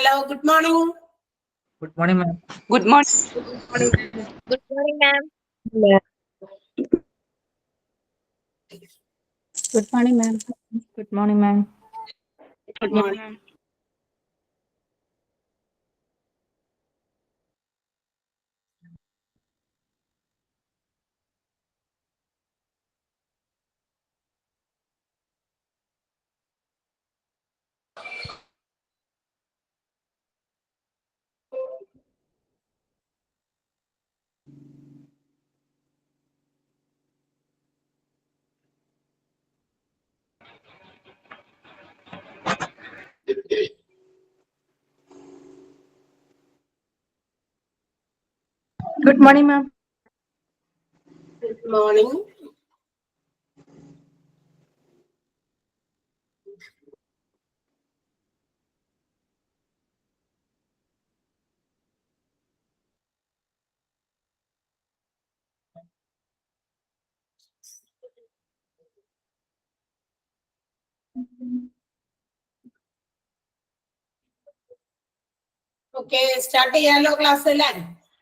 Hello, good morning. Good morning, ma'am. Good morning. Good morning, ma'am. Good morning, ma'am. Good morning, ma'am. Good morning, ma'am. Good morning, ma'am. Good morning. Okay, start ചെയ്യാലോ class അല്ലേ?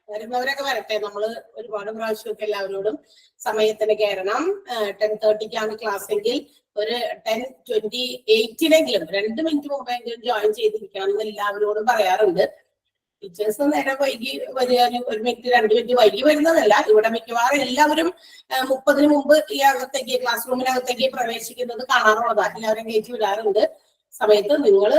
വരുന്നവരൊക്കെ വരട്ടെ. നമ്മള് ഒരുപാട് പ്രാവശ്യമൊക്കെ എല്ലാവരോടും സമയത്തിന് കയറണം. 10:30-ക്കാണ് ക്ലാസ് എങ്കിൽ ഒരു 10:28-നെങ്കിലും 2 മിനിറ്റ് മുമ്പെങ്കിലും ജോയിൻ ചെയ്തിരിക്കണം എന്ന് എല്ലാവരോടും പറയാറുണ്ട്. ടീച്ചേഴ്സ് നേരെ വൈകി വരിക, 1 മിനിറ്റ് 2 മിനിറ്റ് വൈകി വരുന്നതല്ല. ഇവിടെ മിക്കവാറും എല്ലാവരും 30-ന് മുമ്പ് ഈ അകത്തേക്ക് ക്ലാസ് റൂമിനകത്തേക്ക് പ്രവേശിക്കുന്നത് കാണാറുള്ളതാണ്. എല്ലാവരും കയറ്റി വിടാറുണ്ട്. സമയത്ത് നിങ്ങൾ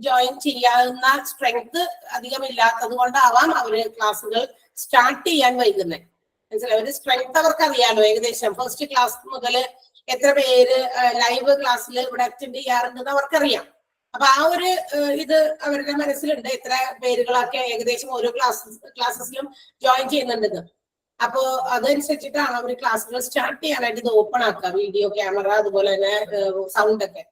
ജോയിൻ ചെയ്യാവുന്ന സ്ട്രെങ്ത് അധികം ഇല്ലാത്തത് കൊണ്ടാവാം അവര് ക്ലാസ്സുകൾ സ്റ്റാർട്ട് ചെയ്യാൻ വൈകുന്നത്. മനസ്സിലായി? ഒരു സ്ട്രെങ്ത് അവർക്ക് അറിയാലോ. ഏകദേശം ഫസ്റ്റ് ക്ലാസ് മുതൽ എത്ര പേര് ലൈവ് ക്ലാസ്സിൽ ഇവിടെ അറ്റൻഡ് ചെയ്യാറുണ്ടെന്ന് അവർക്കറിയാം. അപ്പൊ ആ ഒരു ഇത് അവരുടെ മനസ്സിലുണ്ട്, എത്ര പേരുകളൊക്കെ ഏകദേശം ഓരോ ക്ലാസ്സസിലും ജോയിൻ ചെയ്യുന്നുണ്ടെന്ന്. അപ്പോ അതനുസരിച്ചിട്ടാണ് അവർ ക്ലാസ്സുകൾ സ്റ്റാർട്ട് ചെയ്യാനായിട്ട് ഇത് ഓപ്പൺ ആക്കുക, വീഡിയോ, ക്യാമറ, അതുപോലെ തന്നെ സൗണ്ട് ഒക്കെ.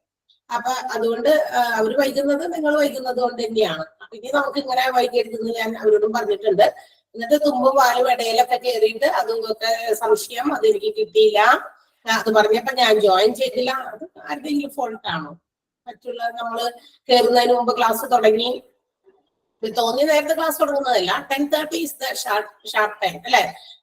അപ്പൊ അതുകൊണ്ട് അവർ വൈകുന്നത് നിങ്ങൾ വൈകുന്നത് കൊണ്ട് തന്നെയാണ്. അപ്പൊ ഇനി നമുക്ക് ഇങ്ങനെ വൈകിയെടുക്കുന്നത് ഞാൻ അവരോടും പറഞ്ഞിട്ടുണ്ട്. എന്നിട്ട് തുമ്പും പാലും ഇടയിലൊക്കെ കയറിയിട്ട് അതൊക്കെ സംശയം, അതെനിക്ക് കിട്ടിയില്ല, അത് പറഞ്ഞപ്പോ ഞാൻ ജോയിൻ ചെയ്തില്ല, അത് ആരുടെയെങ്കിലും ഫോൾട്ട് ആണോ? മറ്റുള്ള നമ്മള് കയറുന്നതിന് മുമ്പ് ക്ലാസ് തുടങ്ങി തോന്നി നേരത്തെ ക്ലാസ് തുടങ്ങുന്നതല്ല. 10:30 is the ഷാർപ്പ് ടൈം അല്ലെ?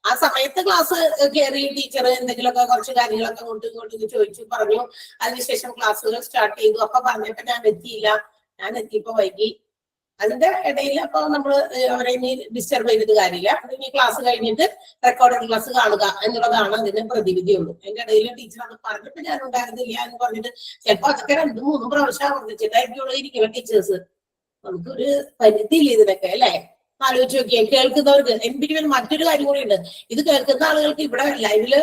ആ സമയത്ത് ക്ലാസ് കയറി ടീച്ചർ എന്തെങ്കിലുമൊക്കെ കുറച്ച് കാര്യങ്ങളൊക്കെ അങ്ങോട്ടും ഇങ്ങോട്ടും ചോദിച്ചു പറഞ്ഞു. അതിനുശേഷം ക്ലാസ്സുകൾ സ്റ്റാർട്ട് ചെയ്തു. അപ്പൊ പറഞ്ഞപ്പോ ഞാൻ എത്തിയില്ല, ഞാൻ എത്തിയപ്പോ വൈകി. അതിന്റെ ഇടയിൽ അപ്പൊ നമ്മള് അവരെ ഇനി ഡിസ്റ്റർബ് ചെയ്തിട്ട് കാര്യമില്ല. ഇനി ക്ലാസ് കഴിഞ്ഞിട്ട് റെക്കോർഡഡ് ക്ലാസ് കാണുക എന്നുള്ളതാണ് അതിന് പ്രതിവിധിയുള്ളൂ. അതിന്റെ ഇടയിൽ ടീച്ചർ അത് പറഞ്ഞിട്ട് ഞാൻ ഉണ്ടായിരുന്നില്ല എന്ന് പറഞ്ഞിട്ട് ചിലപ്പോ അതൊക്കെ 2-3 പ്രാവശ്യം ആവർത്തിച്ചിട്ടായിരിക്കും ഇരിക്കുന്ന ടീച്ചേഴ്സ്. നമുക്കൊരു പരിധിയില്ല ഇതിനൊക്കെ അല്ലെ? ആലോചിച്ച് നോക്കിയാൽ കേൾക്കുന്നവർക്ക്. എനിക്ക് മറ്റൊരു കാര്യം കൂടി ഉണ്ട്. ഇത് കേൾക്കുന്ന ആളുകൾക്ക് ഇവിടെ ലൈവില്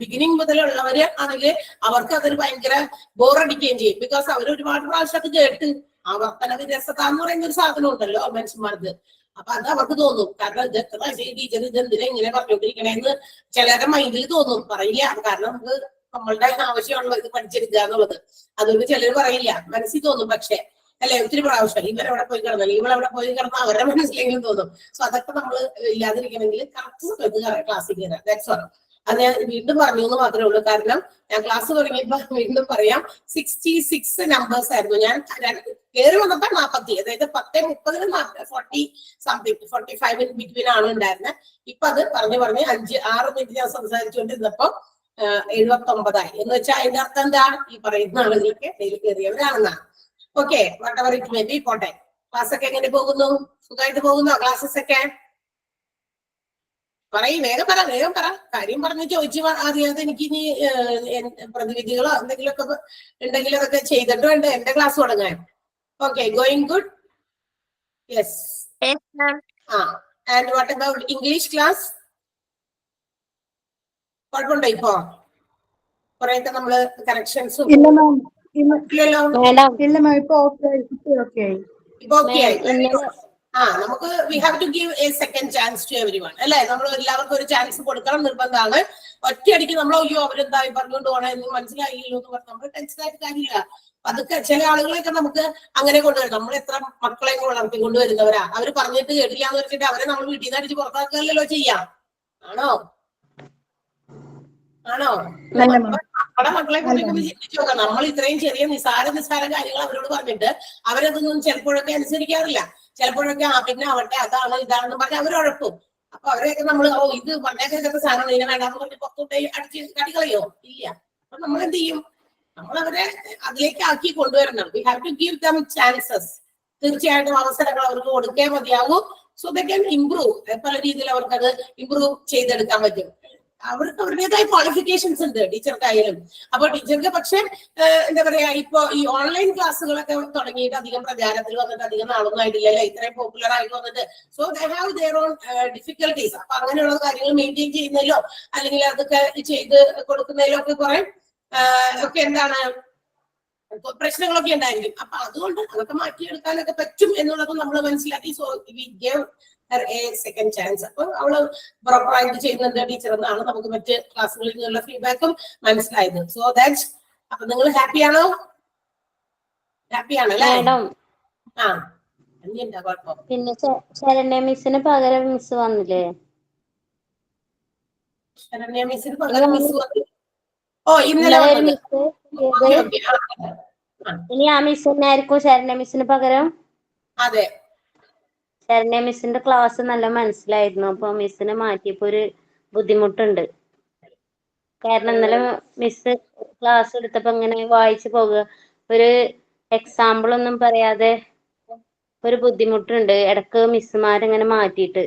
ബിഗിനിങ് മുതലുള്ളവര് ആണെങ്കിൽ അവർക്ക് അതൊരു ഭയങ്കര ബോറടിക്കുകയും ചെയ്യും. ബിക്കോസ് അവർ ഒരുപാട് പ്രാവശ്യം അത് കേട്ട് ആവർത്തന വിരസത എന്ന് പറയുന്ന ഒരു സാധനം ഉണ്ടല്ലോ മനുഷ്യന്മാർക്ക്. അപ്പൊ അത് അവർക്ക് തോന്നും. കാരണം ഇത് എത്ര ടീച്ചർ ഇതെന്തിനാ ഇങ്ങനെ പറഞ്ഞുകൊണ്ടിരിക്കണേന്ന് ചിലരുടെ മൈൻഡിൽ തോന്നും. പറയില്ല, കാരണം നമുക്ക് നമ്മളുടെ ആവശ്യമാണല്ലോ ഇത് പഠിച്ചെടുക്കുക എന്നുള്ളത്. അതുകൊണ്ട് ചിലർ പറയില്ല, മനസ്സിൽ തോന്നും. പക്ഷെ അല്ലെ, ഒത്തിരി പ്രാവശ്യം ഇവരവിടെ പോയി കിടന്നല്ലോ, ഇവളവിടെ പോയി കിടന്ന അവരുടെ മനസ്സിലെങ്കിലും തോന്നും. സോ അതൊക്കെ നമ്മൾ ഇല്ലാതിരിക്കണമെങ്കിൽ കറക്റ്റ് സമയത്ത് ക്ലാസ്സിൽ കയറാം. That's all. അത് ഞാൻ വീണ്ടും പറഞ്ഞു എന്ന് മാത്രമേ ഉള്ളൂ. കാരണം ഞാൻ ക്ലാസ് തുടങ്ങിയപ്പോ വീണ്ടും പറയാം, 66 നമ്പേഴ്സ് ആയിരുന്നു. ഞാൻ കയറി വന്നപ്പോ 40, അതായത് 10:30-ന് 40 സംതിങ് 45 ബിറ്റ്വീൻ ആണ് ഉണ്ടായിരുന്നത്. ഇപ്പൊ അത് പറഞ്ഞ് 5-6 മിനിറ്റ് ഞാൻ സംസാരിച്ചുകൊണ്ടിരുന്നപ്പോ 79 എന്ന് വെച്ചാൽ അതിന്റെ അർത്ഥം എന്താ? ഈ പറയുന്ന ആളുകൾക്ക് ഇടയിൽ കയറിയവരാണെന്നാണ്. Okay, whatever it may be, പോട്ടെ. ക്ലാസ് ഒക്കെ എങ്ങനെ പോകുന്നു? സുഖമായിട്ട് പോകുന്നോ ക്ലാസ്സസ് ഒക്കെ? വേഗം പറ. കാര്യം പറഞ്ഞ് ചോദിച്ചു അറിയാതെ എനിക്ക് ഇനി പ്രതിവിധികളോ എന്തെങ്കിലുമൊക്കെ ഉണ്ടെങ്കിൽ അതൊക്കെ ചെയ്തിട്ട് വേണ്ട എന്റെ ക്ലാസ് തുടങ്ങാൻ. Okay, going good? Yes. And what about English class? കുഴപ്പമുണ്ടോ ഇപ്പോ? കുറെയൊക്കെ നമ്മള് കറക്ഷൻസും നമുക്ക് we have to give a second chance to everyone അല്ലെ? നമ്മൾ എല്ലാവർക്കും ഒരു ചാൻസ് കൊടുക്കണം, നിർബന്ധമാണ്. ഒറ്റയടിക്ക് നമ്മൾ അയ്യോ അവരെന്തായി പറഞ്ഞുകൊണ്ട് പോകണം എന്ന് മനസ്സിലായില്ലോ എന്ന് പറഞ്ഞ് നമ്മൾ ടെൻഷനായിട്ട് കാര്യമില്ല. അതൊക്കെ ചില ആളുകളെയൊക്കെ നമുക്ക് അങ്ങനെ കൊണ്ടുവരും. നമ്മൾ എത്ര മക്കളെ വളർത്തിക്കൊണ്ടുവരുന്നവരാ. അവര് പറഞ്ഞിട്ട് കേട്ടില്ലാന്ന് വെച്ചിട്ട് അവരെ നമ്മൾ വീട്ടിൽ നിന്ന് അടിച്ച് പുറത്താക്കുകയല്ലോ ചെയ്യാം. ആണോ? നമ്മുടെ മക്കളെ കുറിച്ച് ഒന്ന് ചിന്തിച്ചു നോക്കാം. നമ്മൾ ഇത്രയും ചെറിയ നിസ്സാര കാര്യങ്ങൾ അവരോട് പറഞ്ഞിട്ട് അവരതൊന്നും ചിലപ്പോഴൊക്കെ അനുസരിക്കാറില്ല. ചിലപ്പോഴൊക്കെ പിന്നെ അവട്ടെ അതാണ് ഇതാണെന്ന് പറഞ്ഞ് അവർ ഉഴപ്പും. അപ്പൊ അവരെയൊക്കെ നമ്മൾ ഇത് പറഞ്ഞേക്കാത്ത സാധനം ഇതിനെ വേണ്ടാന്ന് പറഞ്ഞ് പുറത്തോട്ട് അടിച്ച് കടികളയോ ഇല്ല. അപ്പൊ നമ്മൾ എന്ത് ചെയ്യും? നമ്മൾ അവരെ അതിലേക്ക് ആക്കി കൊണ്ടുവരണം. We have to give them chances. തീർച്ചയായിട്ടും അവസരങ്ങൾ അവർക്ക് കൊടുക്കേ മതിയാവൂ. So they can improve. പല രീതിയിൽ അവർക്ക് അത് ഇംപ്രൂവ് ചെയ്തെടുക്കാൻ പറ്റും. അവർക്ക് അവരുടേതായ ക്വാളിഫിക്കേഷൻസ് ഉണ്ട് ടീച്ചർക്കായാലും. അപ്പൊ ടീച്ചർക്ക് പക്ഷെ എന്താ പറയാ, ഇപ്പൊ ഈ ഓൺലൈൻ ക്ലാസ്സുകളൊക്കെ തുടങ്ങിയിട്ട് അധികം പ്രചാരത്തിൽ വന്നിട്ട് അധികം നാളൊന്നും ആയിട്ടില്ലല്ലേ, ഇത്രയും പോപ്പുലർ ആയിട്ട് വന്നിട്ട്. So they have their own difficulties. അപ്പൊ അങ്ങനെയുള്ള കാര്യങ്ങൾ മെയിൻറ്റെയിൻ ചെയ്യുന്നതിലോ അല്ലെങ്കിൽ അതൊക്കെ ചെയ്ത് കൊടുക്കുന്നതിലോ ഒക്കെ കുറെ ഒക്കെ എന്താണ് പ്രശ്നങ്ങളൊക്കെ ഉണ്ടായിരിക്കും. അപ്പൊ അതുകൊണ്ട് അതൊക്കെ മാറ്റിയെടുക്കാനൊക്കെ പറ്റും എന്നുള്ളത് നമ്മൾ മനസ്സിലാക്കി. So we gave Har A second chance. അപ്പൊ അവള് പ്രോപ്പറായിട്ട് ചെയ്യുന്നുണ്ട് ടീച്ചർ എന്നാണ് നമുക്ക് മറ്റ് ക്ലാസ്സുകളിൽ നിന്നുള്ള ഫീഡ്ബാക്കും മനസ്സിലായത്. സോ ദാറ്റ് അപ്പൊ നിങ്ങൾ ഹാപ്പിയാണോ? ഹാപ്പിയാണല്ലേ? ആ, എന്താ കുഴപ്പം? പിന്നെ ശരണ്യ മിസ്സിന് പകരം മിസ് വന്നില്ലേ? ശരണ്യ മിസ്സിന് പകരം മിസ് വന്നു. ഓ, ഇന്നലെ ഒരു മിസ്. ഇനി ആ മിസ് തന്നെയായിരിക്കും ശരണ്യ മിസ്സിന് പകരം? അതെ. ശരണ്യ മിസ്സിന്റെ ക്ലാസ് നല്ല മനസ്സിലായിരുന്നു. അപ്പൊ മിസ്സിനെ മാറ്റിയപ്പോ ഒരു ബുദ്ധിമുട്ടുണ്ട്. കാരണം ഇന്നലെ മിസ് ക്ലാസ് എടുത്തപ്പോ ഇങ്ങനെ വായിച്ചു പോകുക, ഒരു എക്സാമ്പിൾ ഒന്നും പറയാതെ ഒരു ബുദ്ധിമുട്ടുണ്ട്. ഇടക്ക് മിസ്സുമാരിങ്ങനെ മാറ്റിയിട്ട്.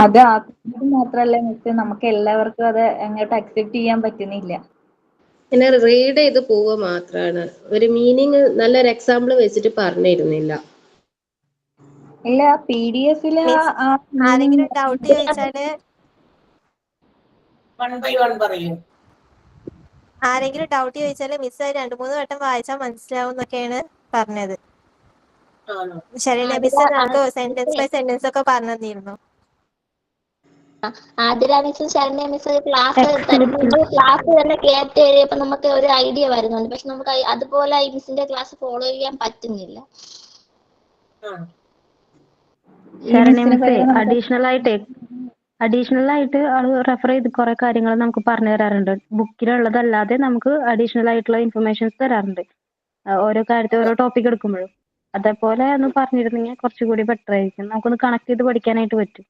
അത് മാത്രല്ല മിസ്, നമുക്ക് എല്ലാവർക്കും അത് അങ്ങോട്ട് അക്സെപ്റ്റ് ചെയ്യാൻ പറ്റുന്നില്ല. പിന്നെ റീഡ് ചെയ്ത് പോവുക മാത്രമാണ്. ഒരു മീനിങ് നല്ലൊരു എക്സാമ്പിൾ വെച്ചിട്ട് പറഞ്ഞിരുന്നില്ല. ഇല്ല, PDF-ല് ആരെങ്കിലും ഡൗട്ട് ചോദിച്ചാല് ആരെങ്കിലും ഡൗട്ട് ചോദിച്ചാല് മിസ് 2-3 വട്ടം വായിച്ചാൽ മനസ്സിലാവും എന്നൊക്കെയാണ് പറഞ്ഞത്. ശരണ്യ മിസ് നമുക്ക് സെന്റൻസ് ബൈ സെന്റൻസ് ഒക്കെ പറഞ്ഞു തന്നിരുന്നു. Athira miss Saranya miss class തന്നെ കേട്ട് എഴുതിയപ്പോ നമുക്ക് ഒരു ഐഡിയ വരുന്നുണ്ട്. പക്ഷെ നമുക്ക് അതുപോലെ ഈ മിസ്സിന്റെ ക്ലാസ് ഫോളോ ചെയ്യാൻ പറ്റുന്നില്ല. ശരണ്യ മിസ് അഡീഷണൽ ആയിട്ട് ആള് റെഫർ ചെയ്ത് കുറെ കാര്യങ്ങൾ നമുക്ക് പറഞ്ഞു തരാറുണ്ട്. ബുക്കിലുള്ളതല്ലാതെ നമുക്ക് അഡീഷണൽ ആയിട്ടുള്ള ഇൻഫർമേഷൻസ് തരാറുണ്ട് ഓരോ കാര്യത്തിൽ, ഓരോ ടോപ്പിക് എടുക്കുമ്പോഴും. അതേപോലെ ഒന്ന് പറഞ്ഞിരുന്നെങ്കിൽ കുറച്ചുകൂടി ബെറ്റർ ആയിരിക്കും. നമുക്കൊന്ന് കണക്ട് ചെയ്ത് പഠിക്കാനായിട്ട് പറ്റും.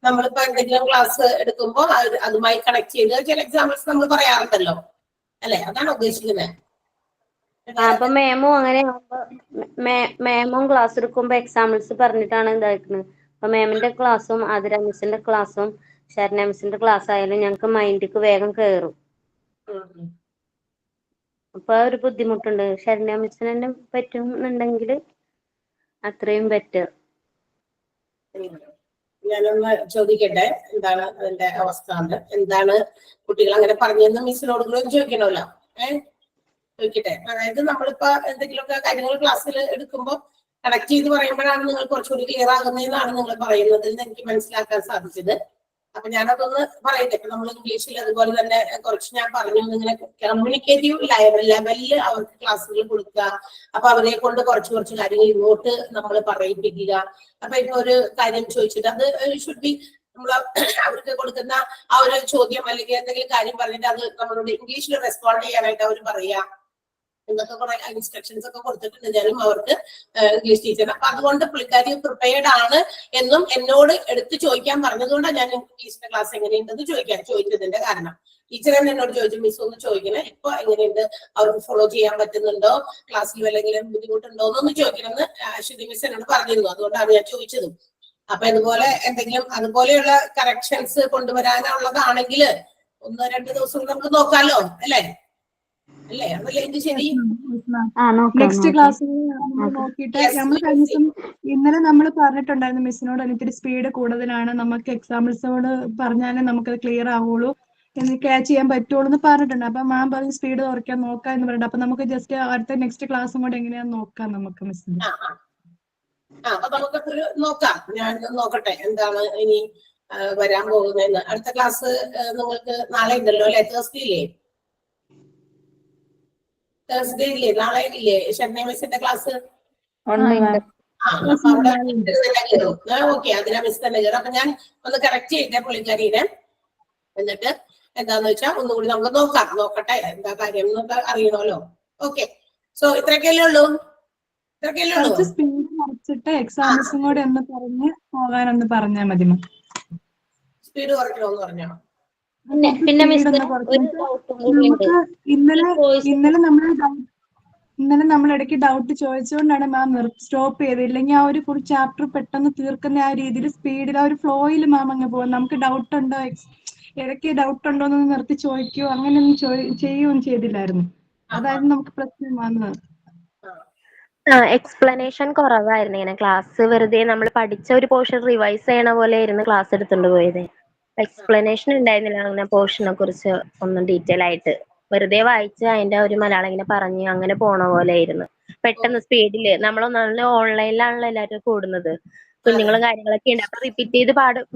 നമ്മളിപ്പോ എന്തെങ്കിലും ക്ലാസ് എടുക്കുമ്പോൾ അതുമായി കണക്ട് ചെയ്ത് ചില എക്സാമ്പിൾസ് നമ്മൾ പറയാറുണ്ടല്ലോ, അല്ലെ? അതാണ് ഉദ്ദേശിക്കുന്നത്. അപ്പൊ മേമും അങ്ങനെ മേമും ക്ലാസ് എടുക്കുമ്പോ എക്സാമ്പിൾസ് പറഞ്ഞിട്ടാണ് ഇതാക്കുന്നത്. അപ്പൊ മേമിന്റെ ക്ലാസ്സും ആതിര മിസ്സിന്റെ ക്ലാസ്സും ശരണ്യ മിസ്സിന്റെ ക്ലാസ് ആയാലും ഞങ്ങൾക്ക് മൈൻഡിക്ക് വേഗം കയറും. അപ്പൊ ഒരു ബുദ്ധിമുട്ടുണ്ട്. ശരണ്യ മിസ്സിന് തന്നെ പറ്റുന്നുണ്ടെങ്കിൽ അത്രയും ബെറ്റർ. ഞാനൊന്ന് ചോദിക്കട്ടെ, എന്താണ് അതിന്റെ അവസ്ഥ? എന്താണ് കുട്ടികൾ അങ്ങനെ പറഞ്ഞതെന്ന് മിസ്സിനോട് കൂടെ ചോദിക്കണമല്ലോ. ചോദിക്കട്ടെ. അതായത് നമ്മളിപ്പോ എന്തെങ്കിലുമൊക്കെ കാര്യങ്ങൾ ക്ലാസ്സിൽ എടുക്കുമ്പോൾ കണക്ട് ചെയ്ത് പറയുമ്പോഴാണ് നിങ്ങൾ കുറച്ചുകൂടി ക്ലിയർ ആകുന്നതെന്നാണ് നിങ്ങൾ പറയുന്നത് എന്ന് എനിക്ക് മനസ്സിലാക്കാൻ സാധിച്ചത്. അപ്പൊ ഞാനതൊന്ന് പറയട്ടെ. ഇപ്പൊ നമ്മൾ ഇംഗ്ലീഷിൽ അതുപോലെ തന്നെ കുറച്ച് ഞാൻ പറഞ്ഞു, ഇങ്ങനെ കമ്മ്യൂണിക്കേറ്റീവ് ലെവലില് അവർക്ക് ക്ലാസ്സുകൾ കൊടുക്കുക. അപ്പൊ അവരെ കൊണ്ട് കുറച്ച് കാര്യങ്ങൾ ഇങ്ങോട്ട് നമ്മൾ പറയിപ്പിക്കുക. അപ്പൊ ഇപ്പൊ ഒരു കാര്യം ചോദിച്ചിട്ട് അത് ഷുഡ് ബി നമ്മൾ അവർക്ക് കൊടുക്കുന്ന ആ ഒരു ചോദ്യം അല്ലെങ്കിൽ എന്തെങ്കിലും കാര്യം പറഞ്ഞിട്ട് അത് നമ്മളോട് ഇംഗ്ലീഷിൽ റെസ്പോണ്ട് ചെയ്യാനായിട്ട് അവർ പറയാ എന്നൊക്കെ കുറെ ഇൻസ്ട്രക്ഷൻസ് ഒക്കെ കൊടുത്തിട്ടുണ്ട് ഞാനും അവർക്ക് ഇംഗ്ലീഷ് ടീച്ചർ. അപ്പൊ അതുകൊണ്ട് പുള്ളിക്കാരി പ്രിപ്പയർഡ് ആണ് എന്നും എന്നോട് എടുത്ത് ചോദിക്കാൻ പറഞ്ഞതുകൊണ്ടാണ് ഞാൻ ഇംഗ്ലീഷിന്റെ ക്ലാസ് എങ്ങനെയുണ്ടെന്ന് ചോദിച്ചതിന്റെ കാരണം. ടീച്ചർ തന്നെ എന്നോട് ചോദിച്ചു, മിസ് ഒന്ന് ചോദിക്കണേ, ഇപ്പൊ എങ്ങനെയുണ്ട്, അവർക്ക് ഫോളോ ചെയ്യാൻ പറ്റുന്നുണ്ടോ, ക്ലാസ്സിൽ വല്ലെങ്കിലും ബുദ്ധിമുട്ടുണ്ടോ എന്നൊന്ന് ചോദിക്കണമെന്ന് അശ്വതി മിസ് എന്നോട് പറഞ്ഞിരുന്നു. അതുകൊണ്ടാണ് ഞാൻ ചോദിച്ചതും. അപ്പൊ ഇതുപോലെ എന്തെങ്കിലും അതുപോലെയുള്ള കറക്ഷൻസ് കൊണ്ടുവരാനുള്ളതാണെങ്കിൽ 1-2 ദിവസം നമുക്ക് നോക്കാലോ, അല്ലേ? നെക്സ്റ്റ് ക്ലാസ്സിൽ നോക്കിയിട്ട് നമ്മൾ കഴിഞ്ഞ ദിവസം ഇന്നലെ നമ്മൾ പറഞ്ഞിട്ടുണ്ടായിരുന്നു മിസ്സിനോട് എനിക്കൊരു സ്പീഡ് കൂടുതലാണ്, നമുക്ക് എക്സാമ്പിൾസോട് പറഞ്ഞാലേ നമുക്കത് ക്ലിയർ ആവുള്ളൂ, എന്ന് ക്യാച്ച് ചെയ്യാൻ പറ്റുള്ളൂ എന്ന് പറഞ്ഞിട്ടുണ്ട്. അപ്പൊ മാം പറഞ്ഞ് സ്പീഡ് കുറയ്ക്കാൻ നോക്കാം എന്ന് പറഞ്ഞിട്ട്. അപ്പൊ നമുക്ക് ജസ്റ്റ് അടുത്ത നെക്സ്റ്റ് ക്ലാസ്സും കൂടെ എങ്ങനെയാന്ന് നോക്കാം നമുക്ക് മിസ്സിന്. അപ്പൊ നമുക്ക് നോക്കാം. ഞാൻ നോക്കട്ടെ എന്താണ് ഇനി വരാൻ പോകുന്നതെന്ന്. അടുത്ത ക്ലാസ് നിങ്ങൾക്ക് നാളെ ഉണ്ടല്ലോ അല്ലെ? തേഴ്സ്ഡേ ഇല്ലേ? നാളെ ഇല്ലേ ശരണ്യ മിസ്സിന്റെ ക്ലാസ്? അപ്പൊ അവിടെ തന്നെ കയറും. ഓക്കെ, അതിനാ മിസ് തന്നെ കയറും. അപ്പൊ ഞാൻ ഒന്ന് കറക്റ്റ് ചെയ്തേ പുള്ളിക്കാരീനെ. എന്നിട്ട് എന്താന്ന് വെച്ചാൽ ഒന്നുകൂടി നമുക്ക് നോക്കട്ടെ എന്താ കാര്യം എന്നൊക്കെ അറിയണമല്ലോ. ഓക്കെ, സോ ഇത്രയൊക്കെയല്ലേ ഉള്ളൂ. കുറച്ച് സ്പീഡ് കുറച്ചിട്ട് എക്സാംസും കൂടെ ഒന്ന് പറഞ്ഞ് പോകാനൊന്ന് പറഞ്ഞാൽ മതി. സ്പീഡ് കുറയ്ക്കണമെന്ന് പറഞ്ഞോ? പിന്നെ മിസ് ഒരു ഡൗട്ടും കൂടി ഉണ്ട്. ഇന്നലെ നമ്മൾ ഇടയ്ക്ക് ഡൗട്ട് ചോദിച്ചുകൊണ്ടാണ് മാം സ്റ്റോപ്പ് ചെയ്തത്. ഇല്ലെങ്കിൽ ആ ഒരു ഫുൾ ചാപ്റ്റർ പെട്ടെന്ന് തീർക്കുന്ന ആ രീതിയിൽ സ്പീഡിൽ ആ ഒരു ഫ്ലോയിൽ മാം അങ്ങ് പോകും. നമുക്ക് ഡൗട്ട് ഉണ്ടോ, ഇടയ്ക്ക് ഡൗട്ട് ഉണ്ടോ എന്ന് നിർത്തി ചോദിക്കുകയോ അങ്ങനെയൊന്നും ചെയ്യുകയും ചെയ്തില്ലായിരുന്നു. അതായിരുന്നു നമുക്ക് പ്രശ്നം വന്നത്. എക്സ്പ്ലനേഷൻ കുറവായിരുന്നു. ഇങ്ങനെ ക്ലാസ് വെറുതെ നമ്മൾ പഠിച്ച ഒരു പോർഷൻ റിവൈസ് ചെയ്യണ പോലെ ആയിരുന്നു ക്ലാസ് എടുത്തുകൊണ്ട് പോയത്. എക്സ്പ്ലനേഷൻ ഉണ്ടായിരുന്നില്ല അങ്ങനെ പോർഷനെ കുറിച്ച് ഒന്നും ഡീറ്റെയിൽ ആയിട്ട്. വെറുതെ വായിച്ച് അതിന്റെ ഒരു മലയാളം ഇങ്ങനെ പറഞ്ഞ് അങ്ങനെ പോണ പോലെ ആയിരുന്നു. പെട്ടെന്ന് സ്പീഡില് നമ്മളൊന്നാണ് ഓൺലൈനിലാണല്ലോ എല്ലാവരും കൂടുന്നത്, കുഞ്ഞുങ്ങളും കാര്യങ്ങളൊക്കെ ഉണ്ട്. അപ്പൊ റിപ്പീറ്റ് ചെയ്ത്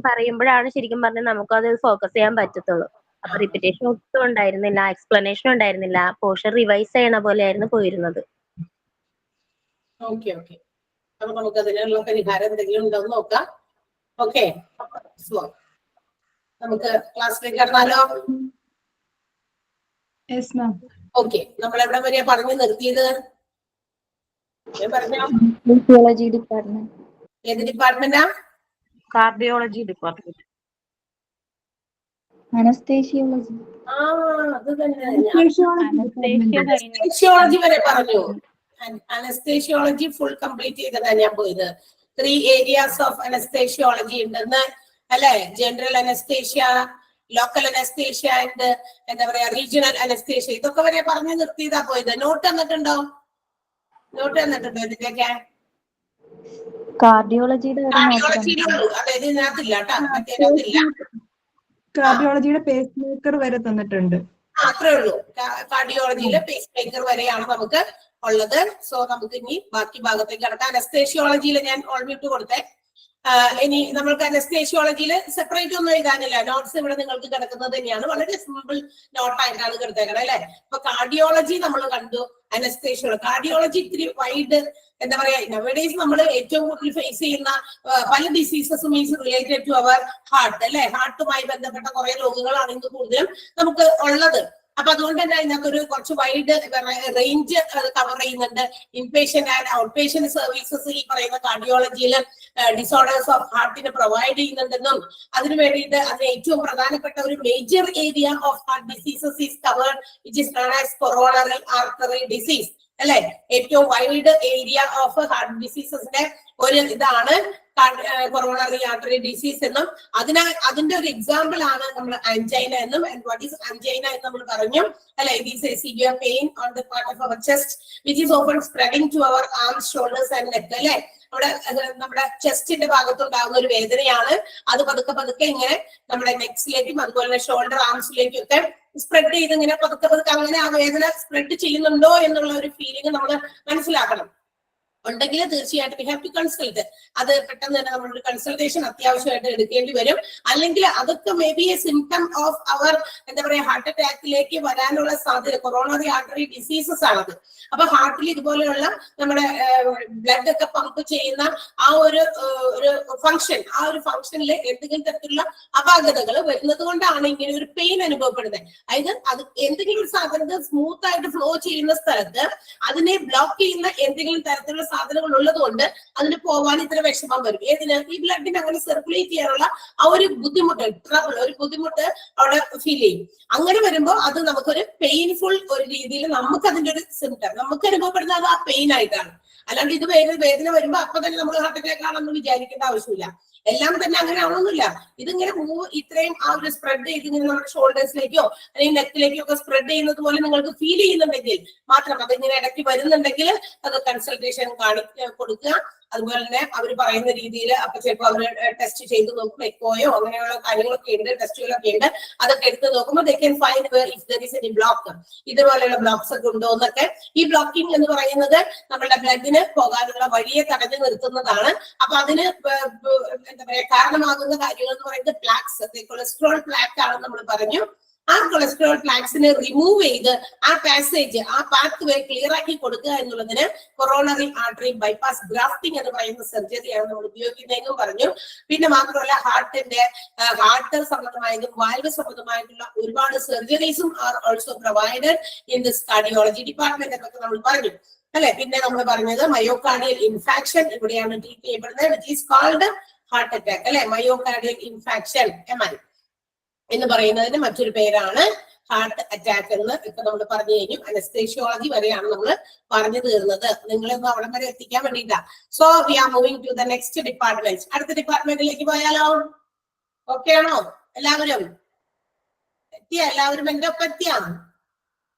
പറയുമ്പോഴാണ് ശരിക്കും പറഞ്ഞാൽ നമുക്കത് ഫോക്കസ് ചെയ്യാൻ പറ്റത്തുള്ളൂ. അപ്പൊ റിപ്പീറ്റേഷൻ ഒട്ടും ഉണ്ടായിരുന്നില്ല, എക്സ്പ്ലനേഷൻ ഉണ്ടായിരുന്നില്ല, പോർഷൻ റിവൈസ് ചെയ്യണ പോലെ ആയിരുന്നു പോയിരുന്നത്. ഓക്കെ, അപ്പൊ നമുക്ക് അതിനുള്ള പരിഹാരം എന്തെങ്കിലും ഉണ്ടോ എന്ന് നോക്കാം. ഓക്കെ, സോ നമുക്ക് ക്ലാസ്സിലേക്ക് കടന്നാലോ? ഓക്കെ, നമ്മൾ എവിടെ വരെയാ പറഞ്ഞു നിർത്തിയത്? പറഞ്ഞോ. Physiology department. ഏത് ഡിപ്പാർട്ട്മെന്റാ? Cardiology department. അനസ്തേഷ്യോളജി. അത് തന്നെ. അനസ്തേഷ്യോളജി വരെ പറഞ്ഞു. അനസ്തേഷ്യോളജി ഫുൾ കംപ്ലീറ്റ് ചെയ്തതാണ് ഞാൻ പോയത്. 3 areas ഓഫ് അനസ്തേഷ്യോളജി ഉണ്ടെന്ന് അല്ലെ? General anaesthesia, local anaesthesia and എന്താ പറയാ റീജിയണൽ അനസ്തേഷ്യ. ഇതൊക്കെ വരെ പറഞ്ഞു നിർത്തിയതാ പോയത്. നോട്ട് തന്നിട്ടുണ്ടോ ഇതിന്റെയൊക്കെ? കാർഡിയോളജിയുടെ അതായത് ഇതിനകത്തില്ല കേട്ടോ, കാർഡിയോളജിയുടെ പേസ് മേക്കർ വരെ തന്നിട്ടുണ്ട്. അത്രേ ഉള്ളൂ. കാർഡിയോളജിയിലെ പേസ് മേക്കർ വരെയാണ് നമുക്ക് ഉള്ളത്. സോ നമുക്ക് ഇനി ബാക്കി ഭാഗത്തേക്ക് കടക്കാം. അനസ്തേഷ്യോളജിയിൽ ഞാൻ ഓൾമിട്ട് കൊടുത്തേ. ഇനി നമ്മൾക്ക് അനസ്തേഷ്യോളജിയിൽ സെപ്പറേറ്റ് ഒന്നും എഴുതാനില്ല. നോട്ട്സ് ഇവിടെ നിങ്ങൾക്ക് കിടക്കുന്നത് തന്നെയാണ്. വളരെ സിമ്പിൾ നോട്ടായിട്ടാണ് കിടത്തേക്കണത് അല്ലെ? അപ്പൊ കാർഡിയോളജി നമ്മൾ കണ്ടു. അനസ്തേഷ്യോളജി, കാർഡിയോളജി ഇത്തിരി വൈഡ് എന്താ പറയാ, നവഡേയ്സ് നമ്മൾ ഏറ്റവും കൂടുതൽ ഫേസ് ചെയ്യുന്ന പല ഡിസീസസും is related to our heart അല്ലെ? ഹാർട്ടുമായി ബന്ധപ്പെട്ട കുറെ രോഗങ്ങളാണ് ഇന്ന് കൂടുതലും നമുക്ക് ഉള്ളത്. അപ്പൊ അതുകൊണ്ട് തന്നെ അതിനകത്തൊരു കുറച്ച് വൈഡ് റേഞ്ച് കവർ ചെയ്യുന്നുണ്ട്. Inpatient and out patient services ഈ പറയുന്ന കാർഡിയോളജിയിൽ ഡിസോർഡേഴ്സ് ഓഫ് ഹാർട്ടിന് പ്രൊവൈഡ് ചെയ്യുന്നുണ്ടെന്നും അതിനു വേണ്ടിയിട്ട് അതിന് ഏറ്റവും പ്രധാനപ്പെട്ട ഒരു major area of heart diseases is covered which is known as coronary artery disease അല്ലെ? ഏറ്റവും വൈഡ് ഏരിയ ഓഫ് ഹാർട്ട് ഡിസീസസിന്റെ ഒരു ഇതാണ് കൊറോണറി ആർട്ടറി ഡിസീസ് എന്നും അതിന്റെ ഒരു എക്സാമ്പിൾ ആണ് നമ്മൾ ആൻജൈന എന്നും. വാട്ട് ഈസ് ആൻജൈന എന്ന് നമ്മൾ പറഞ്ഞു അല്ലെ? It is a severe pain on the part of our chest which is often spreading to our arms, shoulders and neck അല്ലെ? നമ്മുടെ ചെസ്റ്റിന്റെ ഭാഗത്തുണ്ടാകുന്ന ഒരു വേദനയാണ്. അത് പതുക്കെ ഇങ്ങനെ നമ്മുടെ നെക്സിലേക്കും അതുപോലെ തന്നെ ഷോൾഡർ ആംസിലേക്കും ഒക്കെ സ്പ്രെഡ് ചെയ്ത് ഇങ്ങനെ പതുക്കെ അങ്ങനെ ആ വേദന സ്പ്രെഡ് ചെയ്യുന്നുണ്ടോ എന്നുള്ള ഒരു ഫീലിംഗ് നമ്മൾ മനസ്സിലാക്കണം. ഉണ്ടെങ്കിൽ തീർച്ചയായിട്ടും വി ഹാവ് ടു കൺസൾട്ട്. അത് പെട്ടെന്ന് തന്നെ നമ്മളൊരു കൺസൾട്ടേഷൻ അത്യാവശ്യമായിട്ട് എടുക്കേണ്ടി വരും. അല്ലെങ്കിൽ അതൊക്കെ may be a symptom of our എന്താ പറയാ ഹാർട്ട് അറ്റാക്കിലേക്ക് വരാനുള്ള സാധ്യത. കൊറോണറി ആർട്ടറി ഡിസീസസ് ആണത്. അപ്പൊ ഹാർട്ടിൽ ഇതുപോലെയുള്ള നമ്മുടെ ബ്ലഡ് ഒക്കെ പമ്പ് ചെയ്യുന്ന ആ ഒരു ഫംഗ്ഷൻ, ആ ഒരു ഫംഗ്ഷനിൽ എന്തെങ്കിലും തരത്തിലുള്ള അപാകതകൾ വരുന്നത് കൊണ്ടാണ് ഇങ്ങനെ ഒരു പെയിൻ അനുഭവപ്പെടുന്നത്. അതായത് അത് എന്തെങ്കിലും ഒരു സാധനം സ്മൂത്ത് ആയിട്ട് ഫ്ലോ ചെയ്യുന്ന സ്ഥലത്ത് അതിനെ ബ്ലോക്ക് ചെയ്യുന്ന എന്തെങ്കിലും തരത്തിലുള്ള സാധനങ്ങൾ ഉള്ളത് കൊണ്ട് അതിന് പോവാൻ ഇത്ര വിഷമം വരും. ഏതിന്? ഈ ബ്ലഡിന് അങ്ങനെ സർക്കുലേറ്റ് ചെയ്യാനുള്ള ആ ഒരു ബുദ്ധിമുട്ട്, ട്രബിൾ, ഒരു ബുദ്ധിമുട്ട് അവിടെ ഫീൽ ചെയ്യും. അങ്ങനെ വരുമ്പോൾ അത് നമുക്കൊരു പെയിൻഫുൾ ഒരു രീതിയിൽ നമുക്ക് അതിന്റെ ഒരു സിംറ്റം നമുക്ക് അനുഭവപ്പെടുന്നത് അത് ആ പെയിൻ ആയിട്ടാണ്. അല്ലാണ്ട് ഇത് വേദന വരുമ്പോ അപ്പൊ തന്നെ നമ്മൾ ഹാർട്ട് അറ്റാക്ക് ആണെന്ന് വിചാരിക്കേണ്ട ആവശ്യമില്ല. എല്ലാം തന്നെ അങ്ങനെ ആവണമെന്നില്ല. ഇതിങ്ങനെ ഇത്രയും ആ ഒരു സ്പ്രെഡ് ചെയ്ത് ഇങ്ങനെ നമ്മുടെ ഷോൾഡേഴ്സിലേക്കോ അല്ലെങ്കിൽ നെക്കിലേക്കോ ഒക്കെ സ്പ്രെഡ് ചെയ്യുന്നത് പോലെ നിങ്ങൾക്ക് ഫീൽ ചെയ്യുന്നുണ്ടെങ്കിൽ മാത്രം, അതിങ്ങനെ ഇടയ്ക്ക് വരുന്നുണ്ടെങ്കിൽ അത് കൺസൾട്ടേഷൻ കൊടുക്കുക. അതുപോലെ തന്നെ അവർ പറയുന്ന രീതിയിൽ അപ്പൊ ചിലപ്പോൾ അവർ ടെസ്റ്റ് ചെയ്ത് നോക്കും. എക്കോയോ അങ്ങനെയുള്ള കാര്യങ്ങളൊക്കെ ഉണ്ട്, ടെസ്റ്റുകളൊക്കെ ഉണ്ട്. അതൊക്കെ എടുത്ത് നോക്കുമ്പോൾ they can find where if there is any block, ഇതുപോലെയുള്ള ബ്ലോക്സ് ഒക്കെ ഉണ്ടോ എന്നൊക്കെ. ഈ ബ്ലോക്കിംഗ് എന്ന് പറയുന്നത് നമ്മുടെ ബ്ലഡിന് പോകാനുള്ള വഴിയെ തടഞ്ഞു നിർത്തുന്നതാണ്. അപ്പൊ അതിന് എന്താ പറയാ കാരണമാകുന്ന കാര്യങ്ങൾ എന്ന് പറയുന്നത് പ്ലാക്സ്, കൊളസ്ട്രോൾ പ്ലാക്ക് ആണെന്ന് നമ്മൾ പറഞ്ഞു. ആ കൊളസ്ട്രോൾ പ്ലാക്സിനെ റിമൂവ് ചെയ്ത് ആ പാസേജ്, ആ പാത്ത് വേ ക്ലിയർ ആക്കി കൊടുക്കുക എന്നുള്ളതിന് കൊറോണറി ആർട്ടറി ബൈപ്പാസ് ഗ്രാഫ്റ്റിംഗ് എന്ന് പറയുന്ന സർജറിയാണ് നമ്മൾ ഉപയോഗിക്കുന്നതെന്നും പറഞ്ഞു. പിന്നെ മാത്രമല്ല ഹാർട്ട് സംബന്ധമായതും വാൽവ് സംബന്ധമായിട്ടുള്ള ഒരുപാട് സർജറീസും are also provided in this cardiology department എന്നൊക്കെ നമ്മൾ പറഞ്ഞു അല്ലെ. പിന്നെ നമ്മൾ പറഞ്ഞത് മയോകാർഡിയൽ ഇൻഫാക്ഷൻ ഇവിടെയാണ് ട്രീറ്റ് ചെയ്യപ്പെടുന്നത്, which is called heart attack അല്ലെ. മയോകാർഡിയൽ ഇൻഫാക്ഷൻ MI എന്ന് പറയുന്നതിന് മറ്റൊരു പേരാണ് ഹാർട്ട് അറ്റാക്ക് എന്ന് ഇപ്പൊ നമ്മൾ പറഞ്ഞു കഴിഞ്ഞു. അനസ്തേഷ്യോളജി വരെയാണ് നമ്മൾ പറഞ്ഞു തീർന്നത്. നിങ്ങളൊന്ന് അവിടെ വരെ എത്തിക്കാൻ വേണ്ടിയിട്ടാ. So we are moving to the next department. അടുത്ത ഡിപ്പാർട്ട്മെന്റിലേക്ക് പോയാലോ? ഓക്കെ ആണോ എല്ലാവരും? എത്തിയാ എല്ലാവരും? എന്റെ ഒപ്പം എത്തിയാ?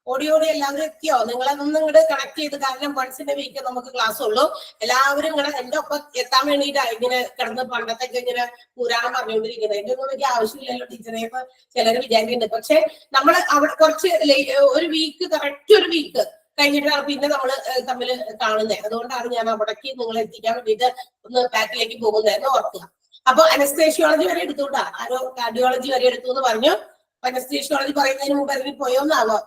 ഓടി എല്ലാവരും എത്തിയോ? നിങ്ങളതൊന്നും ഇങ്ങോട്ട് കണക്ട് ചെയ്ത്, കാരണം വൺസിന്റെ വീക്ക് നമുക്ക് ക്ലാസ് ഉള്ളൂ. എല്ലാവരും ഇങ്ങനെ എന്റെ ഒപ്പം എത്താൻ വേണ്ടിയിട്ടാ ഇങ്ങനെ കിടന്ന് പണ്ടത്തൊക്കെ ഇങ്ങനെ പുരാണം പറഞ്ഞുകൊണ്ടിരിക്കുന്നത്. എന്റെ ഒന്നും എനിക്ക് ആവശ്യമില്ലല്ലോ ടീച്ചറെ ഇപ്പൊ ചിലര് വിചാരിക്കുന്നുണ്ട്. പക്ഷെ നമ്മൾ അവിടെ കുറച്ച് ഒരു വീക്ക്, കറക്റ്റ് ഒരു വീക്ക് കഴിഞ്ഞിട്ടാണ് പിന്നെ നമ്മൾ തമ്മിൽ കാണുന്നത്. അതുകൊണ്ടാണ് ഞാൻ അവിടേക്ക് നിങ്ങളെ എത്തിക്കാൻ വേണ്ടിയിട്ട് ഒന്ന് ബാക്കിലേക്ക് പോകുന്നതെന്ന് ഓർക്കുക. അപ്പൊ അനസ്തേഷ്യോളജി വരെ എടുത്തുകൂട്ടാ. ആരോ കാർഡിയോളജി വരെ എടുത്തു എന്ന് പറഞ്ഞു. അനസ്തേഷ്യോളജി പറയുന്നതിന് മുമ്പ് ഇറങ്ങി പോയോന്നാവോ?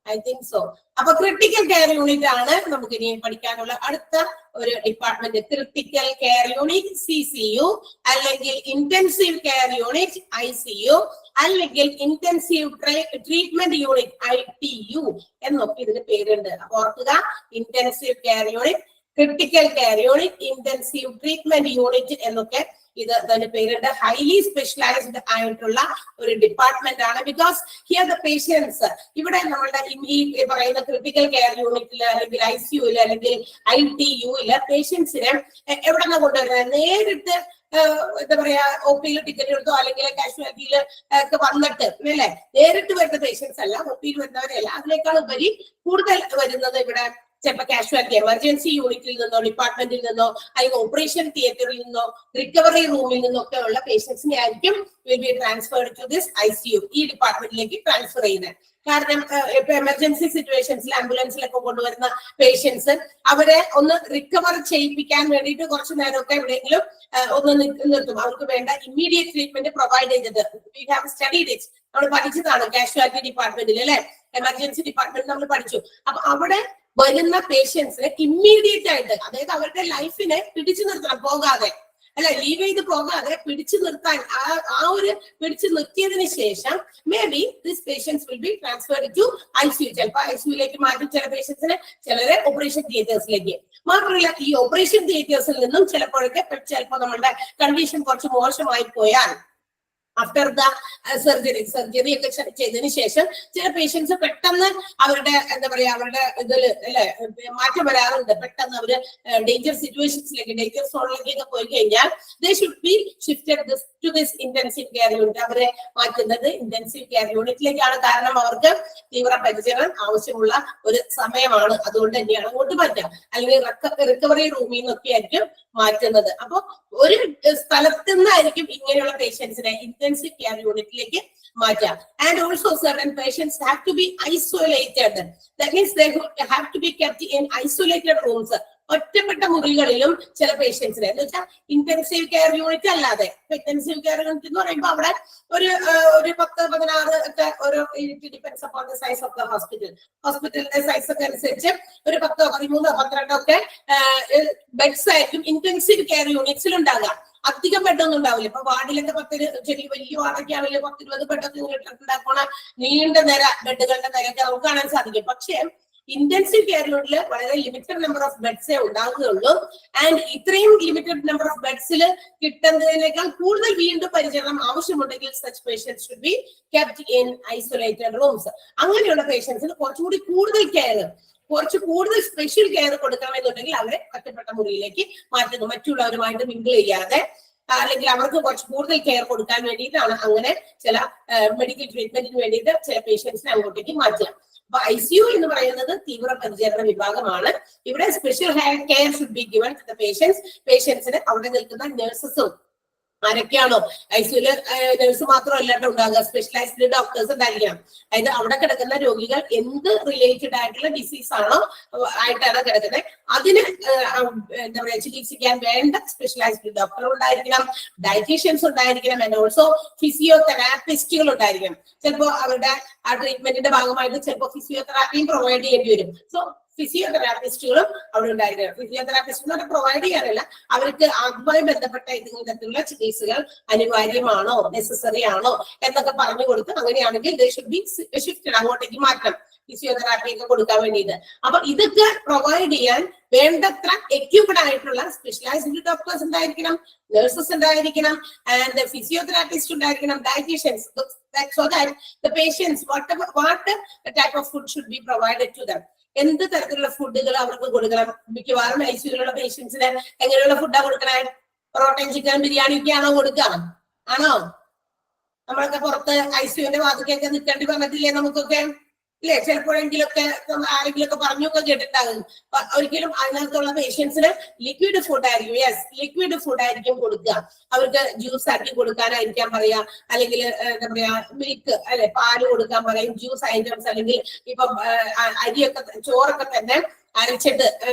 I think so. അപ്പൊ ക്രിട്ടിക്കൽ കെയർ യൂണിറ്റ് ആണ് നമുക്ക് ഇനി പഠിക്കാനുള്ള അടുത്ത ഒരു department. Critical care unit CCU, അല്ലെങ്കിൽ ഇന്റൻസീവ് കെയർ യൂണിറ്റ് ICU, അല്ലെങ്കിൽ ഇന്റൻസീവ് ട്രീറ്റ്മെന്റ് യൂണിറ്റ് ITU എന്നൊക്കെ ഇതിന് പേരുണ്ട്. അപ്പൊ ഓർക്കുക, intensive care unit, critical care unit, intensive treatment unit എന്നൊക്കെ ഇതിന്റെ പേരുണ്ട്. ഹൈലി സ്പെഷ്യലൈസ്ഡ് ആയിട്ടുള്ള ഒരു ഡിപ്പാർട്ട്മെന്റ് ആണ്. ബിക്കോസ് ഹിയർ ദ പേഷ്യൻസ്, ഇവിടെ നമ്മളുടെ ഈ പറയുന്ന ക്രിട്ടിക്കൽ കെയർ യൂണിറ്റിൽ അല്ലെങ്കിൽ ICUല് അല്ലെങ്കിൽ ITUല് പേഷ്യൻസിനെ എവിടെ നിന്ന് കൊണ്ടുവരുന്നത്? നേരിട്ട് എന്താ പറയാ OPയിൽ ടിക്കറ്റ് എടുത്തോ അല്ലെങ്കിൽ കാഷ്വാലിറ്റിയിൽ ഒക്കെ വന്നിട്ട് അല്ലെ നേരിട്ട് വരുന്ന പേഷ്യൻസ് അല്ല, OPയിൽ വരുന്നവരല്ല. അതിനേക്കാൾ ഉപരി കൂടുതൽ വരുന്നത് ഇവിടെ ചിലപ്പോൾ കാഷ്വാലിറ്റി എമർജൻസി യൂണിറ്റിൽ നിന്നോ, ഡിപ്പാർട്ട്മെന്റിൽ നിന്നോ, അല്ലെങ്കിൽ ഓപ്പറേഷൻ തിയേറ്ററിൽ നിന്നോ, റിക്കവറി റൂമിൽ നിന്നൊക്കെ ഉള്ള പേഷ്യൻസിനെ ആയിരിക്കും will be transferred to this ICU, ഈ ഡിപ്പാർട്ട്മെന്റിലേക്ക് ട്രാൻസ്ഫർ ചെയ്യുന്നത്. കാരണം ഇപ്പൊ എമർജൻസി സിറ്റുവേഷൻസിൽ ആംബുലൻസിലൊക്കെ കൊണ്ടുവരുന്ന പേഷ്യൻസ് അവരെ ഒന്ന് റിക്കവർ ചെയ്യിപ്പിക്കാൻ വേണ്ടിയിട്ട് കുറച്ചു നേരമൊക്കെ എവിടെയെങ്കിലും ഒന്ന് നിർത്തും. അവർക്ക് വേണ്ട ഇമ്മീഡിയറ്റ് ട്രീറ്റ്മെന്റ് പ്രൊവൈഡ് ചെയ്തത് വി ഹാവ് സ്റ്റഡീഡ് ഇറ്റ്. നമ്മൾ പഠിച്ചതാണ് കാഷ്വാലിറ്റി ഡിപ്പാർട്ട്മെന്റിൽ അല്ലെ, എമർജൻസി ഡിപ്പാർട്ട്മെന്റ് നമ്മൾ പഠിച്ചു. അപ്പൊ അവിടെ വരുന്ന പേഷ്യൻസിനെ ഇമ്മീഡിയറ്റ് ആയിട്ട്, അതായത് അവരുടെ ലൈഫിനെ പിടിച്ചു നിർത്തണം, പോകാതെ അല്ല ലീവ് ചെയ്ത് പോകാതെ പിടിച്ചു നിർത്താൻ, ആ ഒരു പിടിച്ചു നിർത്തിയതിന് ശേഷം maybe this patients will be transferred to ICU. ചിലപ്പോൾ ICUലേക്ക് മാറ്റും ചില പേഷ്യൻസിനെ, ചിലരെ ഓപ്പറേഷൻ തിയേറ്റേഴ്സിലേക്ക്. മാത്രമല്ല ഈ ഓപ്പറേഷൻ തിയേറ്റേഴ്സിൽ നിന്നും ചിലപ്പോൾ നമ്മളുടെ കണ്ടീഷൻ കുറച്ച് മോശമായി പോയാൽ ആഫ്റ്റർ ദ സർജറി ഒക്കെ ചെയ്തതിനു ശേഷം ചില പേഷ്യൻസ് പെട്ടെന്ന് അവരുടെ എന്താ പറയാ അവരുടെ ഇതില് അല്ലെ മാറ്റം വരാറുണ്ട്. പെട്ടെന്ന് അവര് ഡേഞ്ചർ സിറ്റുവേഷൻസിലേക്ക്, ഡേഞ്ചർ സോണിലേക്കൊക്കെ പോയി കഴിഞ്ഞാൽ they should be shifted to this intensive care unit. അവരെ മാറ്റുന്നത് ഇന്റൻസീവ് കെയർ യൂണിറ്റിലേക്കാണ്. കാരണം അവർക്ക് തീവ്ര പരിചരണം ആവശ്യമുള്ള ഒരു സമയമാണ്. അതുകൊണ്ട് തന്നെയാണ് അങ്ങോട്ട് മാറ്റാം, അല്ലെങ്കിൽ റിക്കവറി റൂമിൽ നിന്നൊക്കെ ആയിരിക്കും മാറ്റുന്നത്. അപ്പൊ ഒരു സ്ഥലത്ത് നിന്നായിരിക്കും ഇങ്ങനെയുള്ള പേഷ്യൻസിനെ ഇന്റൻസീവ് കെയർ യൂണിറ്റിലേക്ക് മാറ്റാം. And also certain patients have to be isolated. That means they have to be kept in isolated rooms. ഒറ്റപ്പെട്ട മുറികളിലും ചില പേഷ്യൻസിനെ എന്ന് വെച്ചാൽ ഇന്റൻസീവ് കെയർ യൂണിറ്റ് അല്ലാതെ. ഇന്റൻസീവ് കെയർ യൂണിറ്റ് എന്ന് പറയുമ്പോൾ അവിടെ ഒരു 10-16 ഒക്കെ ഓരോ depends upon the size of the ഹോസ്പിറ്റലിന്റെ സൈസ് ഒക്കെ അനുസരിച്ച് ഒരു 10, 13, 12 ഒക്കെ ബെഡ്സ് ആയിരിക്കും ഇന്റൻസീവ് കെയർ യൂണിറ്റ്സിൽ ഉണ്ടാകുക. അധികം ബെഡൊന്നും ഉണ്ടാവില്ല. ഇപ്പൊ വാർഡിലൊക്കെ 10 ചെറിയ വലിയ വാർഡൊക്കെ ആണെങ്കിൽ 10-20 ബെഡൊക്കെ ഉണ്ടാക്കുന്ന നീണ്ട നിര ബെഡുകളുടെ നിരയൊക്കെ നമുക്ക് കാണാൻ സാധിക്കും. പക്ഷേ ഇന്റൻസീവ് കെയർ യൂണിറ്റിൽ വളരെ ലിമിറ്റഡ് നമ്പർ ഓഫ് ബെഡ്സേ ഉണ്ടാകുകയുള്ളൂ. ആൻഡ് ഇത്രയും ലിമിറ്റഡ് നമ്പർ ഓഫ് ബെഡ്സിൽ കിട്ടുന്നതിനേക്കാൾ കൂടുതൽ വീണ്ടും പരിചരണം ആവശ്യമുണ്ടെങ്കിൽ such patients should be kept in isolated rooms. അങ്ങനെയുള്ള പേഷ്യൻസിന് കുറച്ചുകൂടി കൂടുതൽ കെയർ, കുറച്ച് കൂടുതൽ സ്പെഷ്യൽ കെയർ കൊടുക്കണമെന്നുണ്ടെങ്കിൽ അവരെ ഒറ്റപ്പെട്ട മുറിയിലേക്ക് മാറ്റുന്നു. മറ്റുള്ളവരുമായിട്ട് മിങ്കിൾ ചെയ്യാതെ, അല്ലെങ്കിൽ അവർക്ക് കുറച്ച് കൂടുതൽ കെയർ കൊടുക്കാൻ വേണ്ടിയിട്ടാണ് അങ്ങനെ ചില മെഡിക്കൽ ട്രീറ്റ്മെന്റിന് വേണ്ടിയിട്ട് ചില പേഷ്യൻസിനെ അങ്ങോട്ടേക്ക് മാറ്റുക. അപ്പൊ ICU എന്ന് പറയുന്നത് തീവ്ര പരിചരണ വിഭാഗമാണ്. ഇവിടെ special care should be given to the പേഷ്യൻസിന് അവിടെ നിൽക്കുന്ന നഴ്സസും ആരൊക്കെയാണോ ഐസിയുല് നഴ്സ് മാത്രമല്ല ഉണ്ടാകുക, സ്പെഷ്യലൈസ്ഡ് ഡോക്ടേഴ്സ് ഉണ്ടായിരിക്കണം. അതായത് അവിടെ കിടക്കുന്ന രോഗികൾ എന്ത് റിലേറ്റഡ് ആയിട്ടുള്ള ഡിസീസ് ആണോ ആയിട്ടാണ് കിടക്കുന്നത് അതിന് എന്താ പറയാ ചികിത്സിക്കാൻ വേണ്ട സ്പെഷ്യലൈസ്ഡ് ഡോക്ടർ ഉണ്ടായിരിക്കണം, ഡയറ്റീഷ്യൻസ് ഉണ്ടായിരിക്കണം, ആൻഡ് ഓൾസോ ഫിസിയോതെറാപ്പിസ്റ്റുകൾ ഉണ്ടായിരിക്കണം. ചിലപ്പോൾ അവരുടെ ആ ട്രീറ്റ്മെന്റിന്റെ ഭാഗമായിട്ട് ചിലപ്പോൾ ഫിസിയോതെറാപ്പിയും പ്രൊവൈഡ് ചെയ്യേണ്ടി വരും. സോ ഫിസിയോതെറാപ്പിസ്റ്റുകളും അവിടെ ഉണ്ടായിരിക്കണം. ഫിസിയോതെറാപ്പിസ്റ്റുകൾ പ്രൊവൈഡ് ചെയ്യാറില്ല, അവർക്ക് അതുമായി ബന്ധപ്പെട്ട ഏതെങ്കിലും തരത്തിലുള്ള ചികിത്സകൾ അനിവാര്യമാണോ നെസസറി ആണോ എന്നൊക്കെ പറഞ്ഞു കൊടുത്ത് അങ്ങനെയാണെങ്കിൽ ഷിഫ്റ്റഡ് അങ്ങോട്ടേക്ക് മാറ്റണം ഫിസിയോതെറാപ്പി ഒക്കെ കൊടുക്കാൻ വേണ്ടിയിട്ട്. അപ്പൊ ഇതൊക്കെ പ്രൊവൈഡ് ചെയ്യാൻ വേണ്ടത്ര എക്യുപ്ഡ് ആയിട്ടുള്ള സ്പെഷ്യലൈസ്ഡ് ഡോക്ടേഴ്സ് ഉണ്ടായിരിക്കണം, നഴ്സസ് ഉണ്ടായിരിക്കണം, ആൻഡ് ഫിസിയോതെറാപ്പിസ്റ്റ് ഉണ്ടായിരിക്കണം, dietitians, so that the patients what type of food should be provided to them. എന്ത് തരത്തിലുള്ള ഫുഡുകൾ അവർക്ക് കൊടുക്കണം. മിക്കവാറും ഐസിയുലുള്ള പേഷ്യൻസിന് എങ്ങനെയുള്ള ഫുഡാ കൊടുക്കണേ? പൊറോട്ടയും ചിക്കൻ ബിരിയാണി ഒക്കെ ആണോ കൊടുക്കുക? ആണോ? നമ്മളൊക്കെ പുറത്ത് ഐസിയുവിന്റെ വാതിക്കൊക്കെ നിൽക്കേണ്ടി വന്നിട്ടില്ലേ നമുക്കൊക്കെ? ഇല്ലേ? ചിലപ്പോഴെങ്കിലൊക്കെ ആരെങ്കിലുമൊക്കെ പറഞ്ഞൊക്കെ കേട്ടിട്ടുണ്ടാകും. ഒരിക്കലും അതിനകത്തുള്ള പേഷ്യൻസിന് ലിക്വിഡ് ഫുഡ് ആയിരിക്കും, യെസ് ലിക്വിഡ് ഫുഡ് ആയിരിക്കും കൊടുക്കുക. അവർക്ക് ജ്യൂസ് ആക്കി കൊടുക്കാനായിരിക്കാം പറയാ, അല്ലെങ്കിൽ എന്താ പറയാ മിൽക്ക് അല്ലെ പാല് കൊടുക്കാൻ പറയും, ജ്യൂസ് ഐറ്റംസ്, അല്ലെങ്കിൽ ഇപ്പം അരിയൊക്കെ ചോറൊക്കെ തന്നെ അരച്ചിട്ട്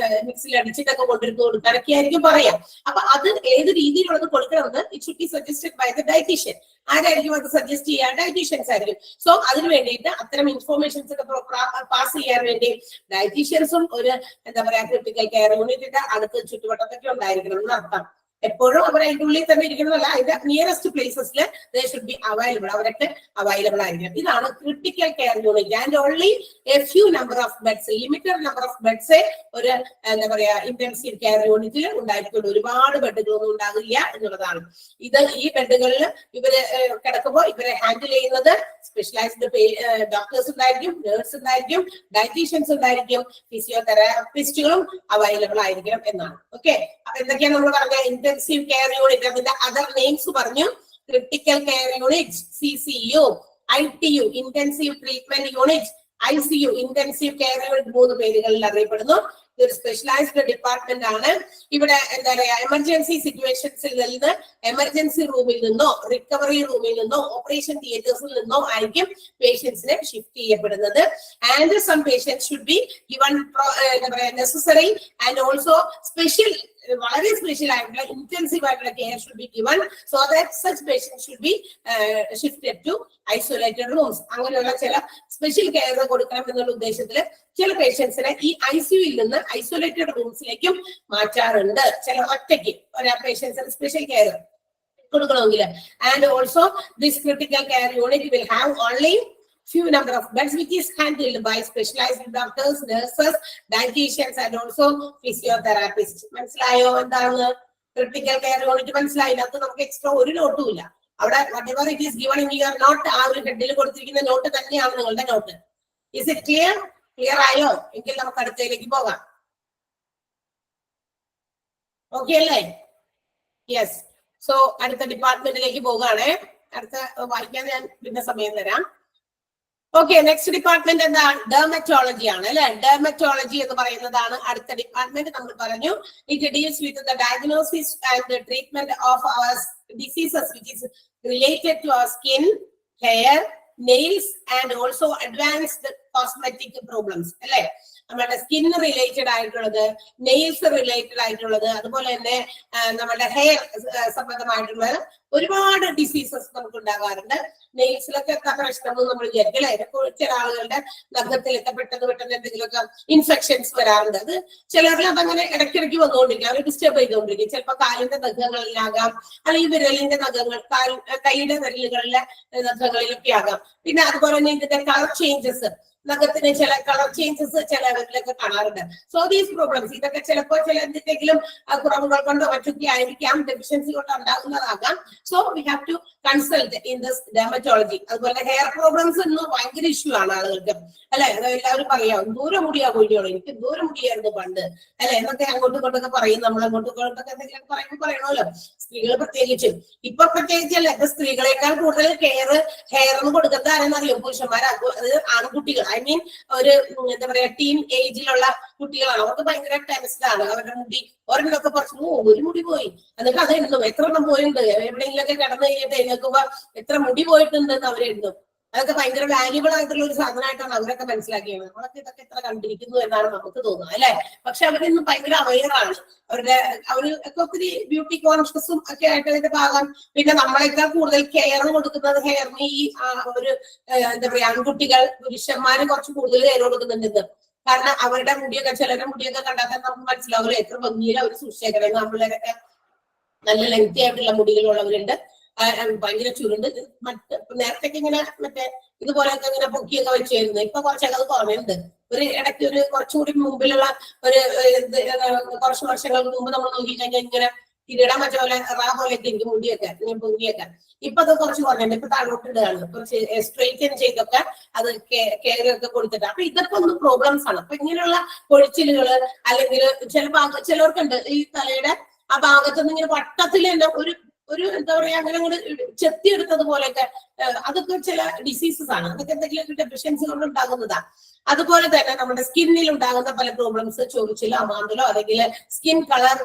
മിക്സിയിൽ അടിച്ചിട്ടൊക്കെ കൊണ്ടിരുന്ന് കൊടുക്കാനൊക്കെ ആയിരിക്കും പറയാം. അപ്പൊ അത് ഏത് രീതിയിലുള്ളത് കൊടുക്കണമെന്ന് it should be suggested by the dietician. ആരായിരിക്കും അത് സജസ്റ്റ് ചെയ്യുക? ഡയറ്റീഷ്യൻസ് ആയിരിക്കും. സോ അതിന് വേണ്ടിയിട്ട് അത്തരം ഇൻഫോർമേഷൻസ് ഒക്കെ പാസ് ചെയ്യാൻ വേണ്ടി ഡയറ്റീഷ്യൻസും ഒരു എന്താ പറയാ ക്രിട്ടിക്കൽ കെയർ യൂണിറ്റിന്റെ അടുത്ത് ചുറ്റുവട്ടത്തൊക്കെ ഉണ്ടായിരിക്കണം എന്നർത്ഥം. എപ്പോഴും അവർ അതിന്റെ ഉള്ളിൽ തന്നെ ഇരിക്കുന്നതല്ല, അതിന്റെ നിയറസ്റ്റ് പ്ലേസസിൽ ദേ ഷുഡ് ബി അവൈലബിൾ, അവരൊക്കെ അവൈലബിൾ ആയിരിക്കണം. ഇതാണ് critical care unit. And only a few number of beds, limited number of beds ഒരു എന്താ പറയാ ഇന്റൻസീവ് കെയർ യൂണിറ്റിൽ ഉണ്ടായിരിക്കുള്ളൂ. ഒരുപാട് ബെഡുകളൊന്നും ഉണ്ടാകില്ല എന്നുള്ളതാണ്. ഈ ബെഡുകളിൽ ഇവര് കിടക്കുമ്പോൾ ഇവരെ ഹാൻഡിൽ ചെയ്യുന്നത് സ്പെഷ്യലൈസ്ഡ് ഡോക്ടേഴ്സ് ഉണ്ടായിരിക്കും, നേഴ്സ് ഉണ്ടായിരിക്കും, ഡയറ്റീഷ്യൻസ് ഉണ്ടായിരിക്കും, ഫിസിയോതെറാപ്പിസ്റ്റുകളും അവൈലബിൾ ആയിരിക്കണം എന്നാണ്. ഓക്കെ, അപ്പൊ എന്തൊക്കെയാണ് നമ്മൾ പറഞ്ഞ ഇന്റൻസീവ് കെയർ യൂണിറ്റ്, അതിന്റെ അതർ നെയിംസ് പറഞ്ഞു. Critical care unit, CCU, ITU intensive treatment unit, ICU intensive care unit, 3 പേരുകളിൽ അറിയപ്പെടുന്നു. ഇതൊരു സ്പെഷ്യലൈസ്ഡ് ഡിപ്പാർട്ട്മെന്റ് ആണ്. ഇവിടെ എന്താ പറയാ എമർജൻസി സിറ്റുവേഷൻസിൽ നിന്ന് എമർജൻസി റൂമിൽ നിന്നോ റിക്കവറി റൂമിൽ നിന്നോ ഓപ്പറേഷൻ തിയേറ്റേഴ്സിൽ നിന്നോ ആയിരിക്കും പേഷ്യൻസിനെ ഷിഫ്റ്റ് ചെയ്യപ്പെടുന്നത്. And some patients should be given എന്താ പറയാ നെസസറി ആൻഡ് ഓൾസോ സ്പെഷ്യൽ, വളരെ സ്പെഷ്യൽ ആയിട്ടുള്ള ഇന്റൻസീവ് ആയിട്ടുള്ള care should be given so that such patients should be shifted to isolated rooms. അങ്ങനെയുള്ള ചില സ്പെഷ്യൽ കെയർ കൊടുക്കണം എന്നുള്ള ഉദ്ദേശത്തിൽ ചില പേഷ്യൻസിനെ ഈ ICUയിൽ നിന്ന് ഐസൊലേറ്റഡ് റൂംസിലേക്കും മാറ്റാറുണ്ട്. ചില ഒറ്റയ്ക്ക് ഒരാ പേഷ്യൻസിന് സ്പെഷ്യൽ കെയർ കൊടുക്കണമെങ്കിൽ. And also this critical care unit will have only few number of beds which is handled by specialized doctors, nurses, dietitians and also physiotherapists. മനസ്സിലായോ എന്താണ് ക്രിട്ടിക്കൽ കെയർ യൂണിറ്റ്? മനസ്സിലായില്ല? അത് നമുക്ക് എക്സ്ട്രാ ഒരു നോട്ടും ഇല്ല അവിടെ. whatever it is given in your note, ആ ഒരു ഹെഡിൽ കൊടുത്തിരിക്കുന്ന നോട്ട് തന്നെയാണ് നിങ്ങളുടെ note. Is it clear? Clear ആയോ? എങ്കിൽ നമുക്ക് അടുത്തതിലേക്ക് പോകാം. ഓക്കെ അല്ലേ? യെസ്. സോ അടുത്ത ഡിപ്പാർട്ട്മെന്റിലേക്ക് പോകാണ്. അടുത്ത വായിക്കാൻ ഞാൻ പിന്നെ സമയം തരാം. ഓക്കെ, നെക്സ്റ്റ് ഡിപ്പാർട്ട്മെന്റ് എന്താ? ഡെർമറ്റോളജി ആണ് അല്ലെ. ഡെർമറ്റോളജി എന്ന് പറയുന്നതാണ് അടുത്ത ഡിപ്പാർട്ട്മെന്റ്. നമ്മൾ പറഞ്ഞു it deals with the diagnosis and the treatment of our diseases which is related to our skin, hair, nails and also advanced cosmetic problems അല്ലെ. നമ്മുടെ സ്കിൻ റിലേറ്റഡ് ആയിട്ടുള്ളത്, നെയിൽസ് റിലേറ്റഡ് ആയിട്ടുള്ളത്, അതുപോലെ തന്നെ നമ്മുടെ ഹെയർ സംബന്ധമായിട്ടുള്ള ഒരുപാട് ഡിസീസസ് നമുക്ക് ഉണ്ടാകാറുണ്ട്. നെയിൽസിലൊക്കെ എത്താ പ്രശ്നമൊന്നും നമ്മൾ വിചാരിക്കില്ല. ചില ആളുകളുടെ നഖത്തിലൊക്കെ പെട്ടെന്ന് എന്തെങ്കിലുമൊക്കെ ഇൻഫെക്ഷൻസ് വരാറുണ്ട്. അത് ചിലരിൽ അതങ്ങനെ ഇടയ്ക്കിടയ്ക്ക് വന്നുകൊണ്ടിരിക്കും, അവർ ഡിസ്റ്റർബ് ചെയ്തുകൊണ്ടിരിക്കും. ചിലപ്പോൾ കാലിന്റെ നഖങ്ങളിലാകാം, അല്ലെങ്കിൽ വിരലിന്റെ നഖങ്ങൾ, കൈയുടെ വിരലുകളിലെ നഖങ്ങളിലൊക്കെ ആകാം. പിന്നെ അതുപോലെ തന്നെ ഇതിന്റെ കളർ ചേഞ്ചസ്, നഖത്തിന് ചില കളർ ചേഞ്ചസ് ചിലവരിലൊക്കെ കാണാറുണ്ട്. സോ ദീസ് പ്രോബ്ലംസ് ഇതൊക്കെ ചിലപ്പോൾ ചില എന്തെങ്കിലും കുറവുകൾ കൊണ്ടോ മറ്റൊക്കെ ആയിരിക്കാം, ഡെഫിഷ്യൻസി കൊണ്ട് ഉണ്ടാകുന്നതാകാം. So we have to consult in this dermatology. അതുപോലെ ഹെയർ പ്രോബ്ലംസ് ഇന്ന് ഭയങ്കര ഇഷ്യൂ ആണ് ആളുകൾക്ക് അല്ലെ. എല്ലാവരും പറയാം ദൂരം മുടിയാ കൊല്ലിയോളൂ, എനിക്ക് ദൂരം മുടിയായിരുന്നു പണ്ട് അല്ലെ എന്നൊക്കെ അങ്ങോട്ടും ഇങ്ങോട്ടൊക്കെ പറയും. നമ്മൾ അങ്ങോട്ടും ഇങ്ങോട്ടൊക്കെ എന്തെങ്കിലും പറയണമല്ലോ, സ്ത്രീകൾ പ്രത്യേകിച്ചും. ഇപ്പൊ പ്രത്യേകിച്ചല്ല, സ്ത്രീകളെക്കാൾ കൂടുതൽ ഹെയറിന് കൊടുക്കുന്നത് ആരെന്നറിയോ? പുരുഷന്മാരാ, അത് ആൺകുട്ടികൾ. ഐ മീൻ ഒരു എന്താ പറയാ ടീൻ ഏജിലുള്ള കുട്ടികളാണ്. അവർക്ക് ഭയങ്കര ടെൻസ്ഡ് ആണ്. അവരുടെ മുടി ഒരെണ്ണമൊക്കെ കുറച്ച് ഒരു മുടി പോയി, എന്നിട്ട് അത് എഴുതും എത്ര എണ്ണം പോയിട്ടുണ്ട്, എവിടെയെങ്കിലൊക്കെ കിടന്നു കഴിഞ്ഞിട്ട് എഴുന്നേൽക്കുമ്പോ എത്ര മുടി പോയിട്ടുണ്ടെന്ന് അവരെഴുതും. അതൊക്കെ ഭയങ്കര വാല്യുബിൾ ആയിട്ടുള്ള ഒരു സാധനമായിട്ടാണ് അവരൊക്കെ മനസ്സിലാക്കിയത്. നമ്മളൊക്കെ ഇതൊക്കെ എത്ര കണ്ടിരിക്കുന്നു എന്നാണ് നമുക്ക് തോന്നുന്നത് അല്ലെ. പക്ഷെ അവരിന്ന് ഭയങ്കര അവെയറാണ്. അവർക്ക് ഒത്തിരി ബ്യൂട്ടി കോൺഷ്യസും ഒക്കെ ആയിട്ട് അതിന്റെ ഭാഗം. പിന്നെ നമ്മളെക്കാൾ കൂടുതൽ കെയർ കൊടുക്കുന്നത് ഹെയറിന് ഈ ഒരു എന്താ പറയാ ആൺകുട്ടികൾ പുരുഷന്മാര് കുറച്ച് കൂടുതൽ കെയർ കൊടുക്കുന്നുണ്ട്. കാരണം അവരുടെ മുടിയൊക്കെ ചിലരുടെ മുടിയൊക്കെ കണ്ടാൽ നമുക്ക് മനസ്സിലാവില്ല എത്ര ഭംഗിയിൽ അവർ സൂക്ഷിച്ചേക്കണം. നമ്മളൊക്കെ നല്ല ലെങ്തി ആയിട്ടുള്ള മുടികളുള്ളവരുണ്ട്, ഭയങ്കര ചുരുണ്ട്. നേരത്തെ ഇങ്ങനെ മറ്റേ ഇതുപോലെയൊക്കെ ഇങ്ങനെ പൊക്കിയൊക്കെ വെച്ചിരുന്നു. ഇപ്പൊ കുറച്ചൊക്കെ അത് കുറഞ്ഞിട്ടുണ്ട്. ഒരു ഇടയ്ക്ക് ഒരു കുറച്ചുകൂടി മുമ്പിലുള്ള ഒരു കുറച്ച് വർഷങ്ങൾക്ക് മുമ്പ് നമ്മൾ നോക്കിക്കഴിഞ്ഞാൽ ഇങ്ങനെ കിരീടം വെച്ച പോലെ പോലെയൊക്കെ എനിക്ക് മുടിയൊക്കെ ഇങ്ങനെ പൊങ്ങിയൊക്കെ. ഇപ്പൊ അത് കുറച്ച് കുറഞ്ഞിട്ടുണ്ട്. ഇപ്പൊ താഴോട്ടിടുകയാണ്, കുറച്ച് സ്ട്രെയിറ്റൻ ചെയ്തൊക്കെ അത് കെയർ ഒക്കെ കൊടുത്തിട്ട്. അപ്പൊ ഇതൊക്കെ ഒന്ന് പ്രോബ്ലംസ് ആണ്. അപ്പൊ ഇങ്ങനെയുള്ള പൊഴിച്ചിലുകള് അല്ലെങ്കിൽ ചിലർക്കുണ്ട് ഈ തലയുടെ ആ ഭാഗത്തുനിന്ന് ഇങ്ങനെ വട്ടത്തിൽ തന്നെ ഒരു എന്താ പറയാ അങ്ങനെ കൂടെ ചെത്തിയെടുത്തതുപോലെയൊക്കെ. അതൊക്കെ ചില ഡിസീസസ് ആണ്. അതൊക്കെ എന്തെങ്കിലും ഡെഫിഷ്യൻസി കൊണ്ട് ഉണ്ടാകുന്നതാണ്. അതുപോലെ തന്നെ നമ്മുടെ സ്കിന്നിൽ ഉണ്ടാകുന്ന പല പ്രോബ്ലംസ്, ചൊറിച്ചിലോ അമാന്തലോ അല്ലെങ്കിൽ സ്കിൻ കളർ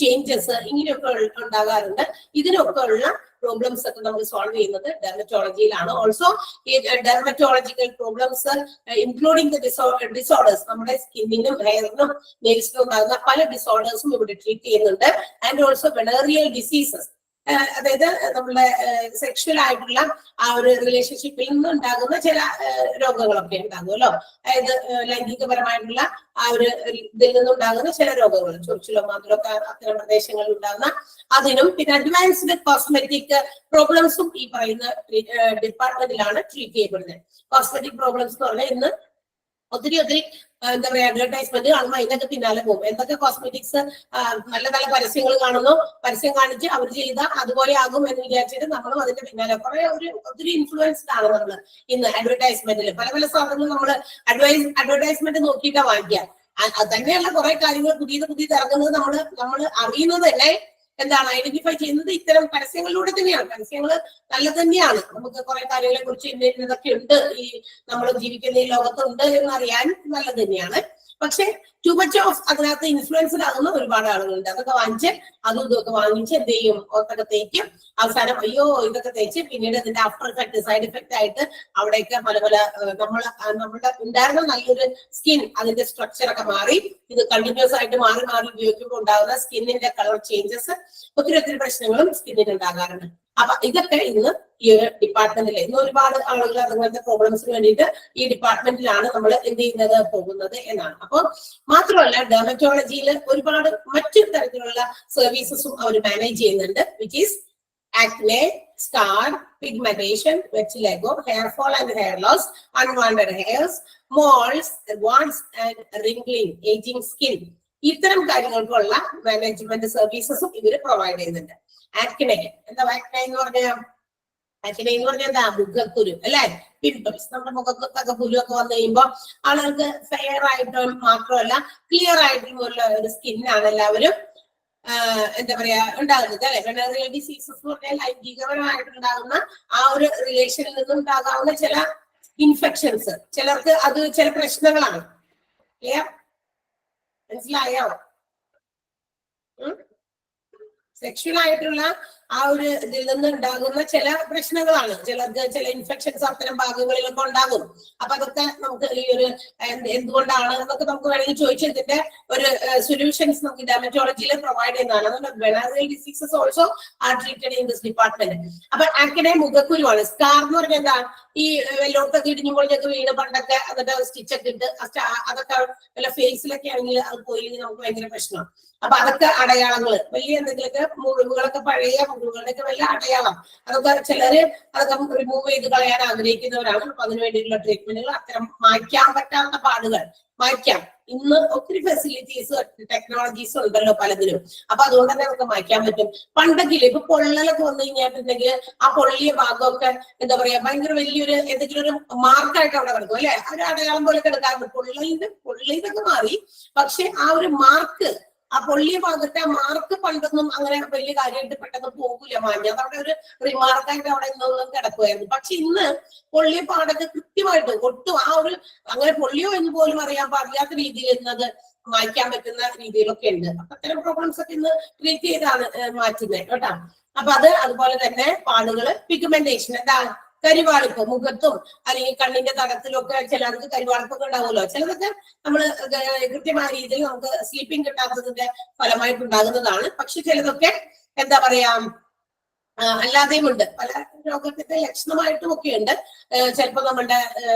ചേഞ്ചസ് ഇങ്ങനെയൊക്കെ ഉണ്ടാകാറുണ്ട്. ഇതിനൊക്കെ ഉള്ള പ്രോബ്ലംസ് ഒക്കെ നമ്മൾ സോൾവ് ചെയ്യുന്നത് ഡെർമറ്റോളജിയിലാണ്. ഓൾസോ ഈ dermatological problems including the disorders, നമ്മുടെ സ്കിന്നിനും ഹെയറിനും നെയിൽസിനും ഉണ്ടാകുന്ന പല ഡിസോർഡേഴ്സും ഇവിടെ ട്രീറ്റ് ചെയ്യുന്നുണ്ട്. ആൻഡ് ഓൾസോ വെനേറിയൽ ഡിസീസസ്, അതായത് നമ്മുടെ സെക്ഷൽ ആയിട്ടുള്ള ആ ഒരു റിലേഷൻഷിപ്പിൽ നിന്ന് ഉണ്ടാകുന്ന ചില രോഗങ്ങളൊക്കെ ഉണ്ടാകുമല്ലോ. അതായത് ലൈംഗികപരമായിട്ടുള്ള ആ ഒരു ഇതിൽ നിന്നുണ്ടാകുന്ന ചില രോഗങ്ങൾ, ചൊറിച്ചിലോ മാത്രമൊക്കെ അത്തരം പ്രദേശങ്ങളിൽ ഉണ്ടാകുന്ന അതിനും, പിന്നെ അഡ്വാൻസ്ഡ് കോസ്മെറ്റിക് പ്രോബ്ലംസും ഈ പറയുന്ന ഡിപ്പാർട്ട്മെന്റിലാണ് ട്രീറ്റ് ചെയ്യപ്പെടുന്നത്. കോസ്മെറ്റിക് പ്രോബ്ലംസ് എന്ന് പറഞ്ഞാൽ ഇന്ന് ഒത്തിരി എന്താ പറയാ അഡ്വർടൈസ്മെന്റ് കാണുമ്പോൾ അതിനൊക്കെ പിന്നാലെ പോകും. എന്തൊക്കെ കോസ്മെറ്റിക്സ് നല്ല നല്ല പരസ്യങ്ങൾ കാണുന്നു, പരസ്യം കാണിച്ച് അവർ ചെയ്ത അതുപോലെ ആകും എന്ന് വിചാരിച്ചിട്ട് നമ്മളും അതിന്റെ പിന്നാലെ ഒത്തിരി ഇൻഫ്ലുവൻസ്ഡ് ആണ് നമ്മൾ ഇന്ന് അഡ്വർടൈസ്മെന്റിൽ. പല പല സാധനങ്ങൾ നമ്മൾ അഡ്വർടൈസ്മെന്റ് നോക്കിയിട്ടാ വാങ്ങിക്കുക. തന്നെയുള്ള കുറെ കാര്യങ്ങൾ പുതിയത് ഇറങ്ങുന്നത് നമ്മൾ അറിയുന്നത് തന്നെ എന്താണ് ഐഡന്റിഫൈ ചെയ്യുന്നത് ഇത്തരം പരസ്യങ്ങളിലൂടെ തന്നെയാണ്. പരസ്യങ്ങൾ നല്ല തന്നെയാണ്. നമുക്ക് കുറെ കാര്യങ്ങളെ കുറിച്ച് ഇതൊക്കെ ഉണ്ട്, ഈ നമ്മൾ ജീവിക്കുന്ന ഈ ലോകത്തുണ്ട് എന്നറിയാൻ നല്ലത് തന്നെയാണ്. പക്ഷെ ടു മച്ച് ഓഫ് അതിനകത്ത് ഇൻഫ്ലുവൻസ്ഡ് ആകുന്ന ഒരുപാട് ആളുകളുണ്ട്. അതൊക്കെ വാങ്ങിച്ച് അതും ഇതൊക്കെ വാങ്ങിച്ച് എന്ത് ചെയ്യും, ഒത്തൊക്കെ തേക്കും. അവസാനം അയ്യോ ഇതൊക്കെ തേച്ച് പിന്നീട് ഇതിന്റെ ആഫ്റ്റർ എഫക്ട് സൈഡ് എഫക്ട് ആയിട്ട് അവിടെയൊക്കെ പല നമ്മുടെ ഉണ്ടായിരുന്ന നല്ലൊരു സ്കിൻ അതിന്റെ സ്ട്രക്ചർ ഒക്കെ മാറി ഇത് കണ്ടിന്യൂസ് ആയിട്ട് മാറി ഉപയോഗിക്കുമ്പോൾ ഉണ്ടാകുന്ന സ്കിന്നിന്റെ കളർ ചേഞ്ചസ്, ഒത്തിരി പ്രശ്നങ്ങളും സ്കിന്നിന് ഉണ്ടാകാറുണ്ട്. അപ്പൊ ഇതൊക്കെ ഇന്ന് ഈ ഒരു ഡിപ്പാർട്ട്മെന്റിൽ ഇന്ന് ഒരുപാട് ആളുകൾ അങ്ങനത്തെ പ്രോബ്ലംസിന് വേണ്ടിയിട്ട് ഈ ഡിപ്പാർട്ട്മെന്റിലാണ് നമ്മൾ എന്ത് ചെയ്യുന്നത് പോകുന്നത് എന്നാണ്. അപ്പൊ മാത്രമല്ല ഡെർമറ്റോളജിയിൽ ഒരുപാട് മറ്റു തരത്തിലുള്ള സർവീസസും അവർ മാനേജ് ചെയ്യുന്നുണ്ട്, which is acne, scar, pigmentation, vitiligo, hair fall and hair loss, unwanted hairs, moles, warts and wrinkling, aging skin. ഇത്തരം കാര്യങ്ങൾക്കുള്ള മാനേജ്മെന്റ് സർവീസസും ഇവര് പ്രൊവൈഡ് ചെയ്യുന്നുണ്ട്. ആക്നെ എന്താ ആക്നെ എന്ന് പറഞ്ഞാൽ എന്താ മുഖക്കുരു അല്ലെ, പിംപിൾസ്. നമ്മുടെ മുഖത്തൊക്കെ കുരുവൊക്കെ വന്നു കഴിയുമ്പോൾ ആളുകൾക്ക് ഫെയർ ആയിട്ട് മാത്രമല്ല ക്ലിയർ ആയിട്ടുള്ള ഒരു സ്കിന്നാണ് എല്ലാവരും എന്താ പറയാ ഉണ്ടാകുന്നത് അല്ലെ. വെനറിയൽ ഡിസീസസ് എന്ന് പറഞ്ഞാൽ ലൈംഗികപരമായിട്ടുണ്ടാകുന്ന ആ ഒരു റിലേഷനിൽ നിന്നും ഉണ്ടാകാവുന്ന ചില ഇൻഫെക്ഷൻസ്, ചിലർക്ക് അത് ചില പ്രശ്നങ്ങളാണ്. മനസ്സിലായോ? സെക്ഷൽ ആയിട്ടുള്ള ആ ഒരു ഇതിൽ നിന്ന് ഉണ്ടാകുന്ന ചില പ്രശ്നങ്ങളാണ്. ചിലർക്ക് ചില ഇൻഫെക്ഷൻസ് അത്തരം ഭാഗങ്ങളിലൊക്കെ ഉണ്ടാകും. അപ്പൊ അതൊക്കെ നമുക്ക് ഈ ഒരു എന്തുകൊണ്ടാണ് എന്നൊക്കെ നമുക്ക് വേണമെങ്കിൽ ചോദിച്ചതിന്റെ ഒരു സൊല്യൂഷൻസ് നമുക്ക് ഡെർമറ്റോളജിയിൽ പ്രൊവൈഡ് ചെയ്യുന്നതാണ്. Venereal diseases also are treated in this department. അപ്പൊ ആക്നെ മുഖക്കുരുവാണ്. സ്കാർ എന്ന് പറഞ്ഞാൽ എന്താ, ഈ വെല്ലോട്ടൊക്കെ ഇടിഞ്ഞുമ്പോഴൊക്കെ വീണ് പണ്ടൊക്കെ എന്നിട്ട് സ്റ്റിച്ചൊക്കെ ഇട്ട് അതൊക്കെ വല്ല ഫേസിലൊക്കെ ആണെങ്കിൽ അത് പോയില്ലെങ്കിൽ നമുക്ക് ഭയങ്കര പ്രശ്നമാണ്. അപ്പൊ അതൊക്കെ അടയാളങ്ങൾ, വലിയ എന്തെങ്കിലുമൊക്കെ മുറിവുകളൊക്കെ പഴയ മുറിവുകളുടെയൊക്കെ വലിയ അടയാളം, അതൊക്കെ ചിലര് അതൊക്കെ റിമൂവ് ചെയ്ത് കളയാൻ ആഗ്രഹിക്കുന്നവരാണ്. അപ്പൊ അതിനു വേണ്ടിയിട്ടുള്ള ട്രീറ്റ്മെന്റുകൾ, അത്തരം മായ്ക്കാൻ പറ്റാത്ത പാടുകൾ മായ്ക്കാം. ഇന്ന് ഒത്തിരി ഫെസിലിറ്റീസ് ടെക്നോളജീസ് ഉണ്ടല്ലോ പലതിലും. അപ്പൊ അതുകൊണ്ട് തന്നെ നമുക്ക് മായ്ക്കാൻ പറ്റും. പണ്ടെങ്കിലും ഇപ്പൊ പൊള്ളലൊക്കെ വന്നു കഴിഞ്ഞിട്ടുണ്ടെങ്കിൽ ആ പൊള്ളിയ ഭാഗമൊക്കെ എന്താ പറയാ ഭയങ്കര വലിയൊരു എന്തെങ്കിലും ഒരു മാർക്കായിട്ട് അവിടെ കിടക്കും അല്ലെ, ഒരു അടയാളം പോലെ കിടക്കാറുണ്ട്. പൊള്ളിയതൊക്കെ മാറി, പക്ഷെ ആ ഒരു മാർക്ക് ആ പൊള്ളിയ ഭാഗത്തെ മാർക്ക് പണ്ടൊന്നും അങ്ങനെ വലിയ കാര്യമായിട്ട് പെട്ടെന്ന് പോകൂല മാഞ്ഞ, അതവിടെ ഒരു റിമാർക്കായിട്ട് അവിടെ ഇന്നൊന്നും കിടക്കുമായിരുന്നു. പക്ഷെ ഇന്ന് പൊള്ളിയ പാടൊക്കെ കൃത്യമായിട്ട് ഒട്ടും ആ ഒരു അങ്ങനെ പൊള്ളിയോ എന്ന് പോലും അറിയാൻ പാടില്ലാത്ത രീതിയിൽ ഇന്നത് മായ്ക്കാൻ പറ്റുന്ന രീതിയിലൊക്കെ ഉണ്ട്. അപ്പൊ അത്തരം പ്രോബ്ലംസ് ഒക്കെ ഇന്ന് ട്രീറ്റ് ചെയ്താണ് മാറ്റുന്നത് കേട്ടോ. അപ്പൊ അതുപോലെ തന്നെ പാടുകള്, പിഗ്മെന്റേഷൻ, എന്താ കരിവാളിപ്പ് മുഖത്തും അല്ലെങ്കിൽ കണ്ണിന്റെ തടത്തിലും ഒക്കെ ചിലർക്ക് കരിവാളിപ്പൊക്കെ ഉണ്ടാവുമല്ലോ. ചിലതൊക്കെ നമ്മൾ കൃത്യമായ രീതിയിൽ നമുക്ക് സ്ലീപ്പിംഗ് കിട്ടാത്തതിന്റെ ഫലമായിട്ടുണ്ടാകുന്നതാണ്. പക്ഷെ ചിലതൊക്കെ എന്താ പറയാ അല്ലാതെയും ഉണ്ട്, പല രോഗത്തിന്റെ ലക്ഷണമായിട്ടും ഒക്കെ ഉണ്ട്. ചിലപ്പോൾ നമ്മുടെ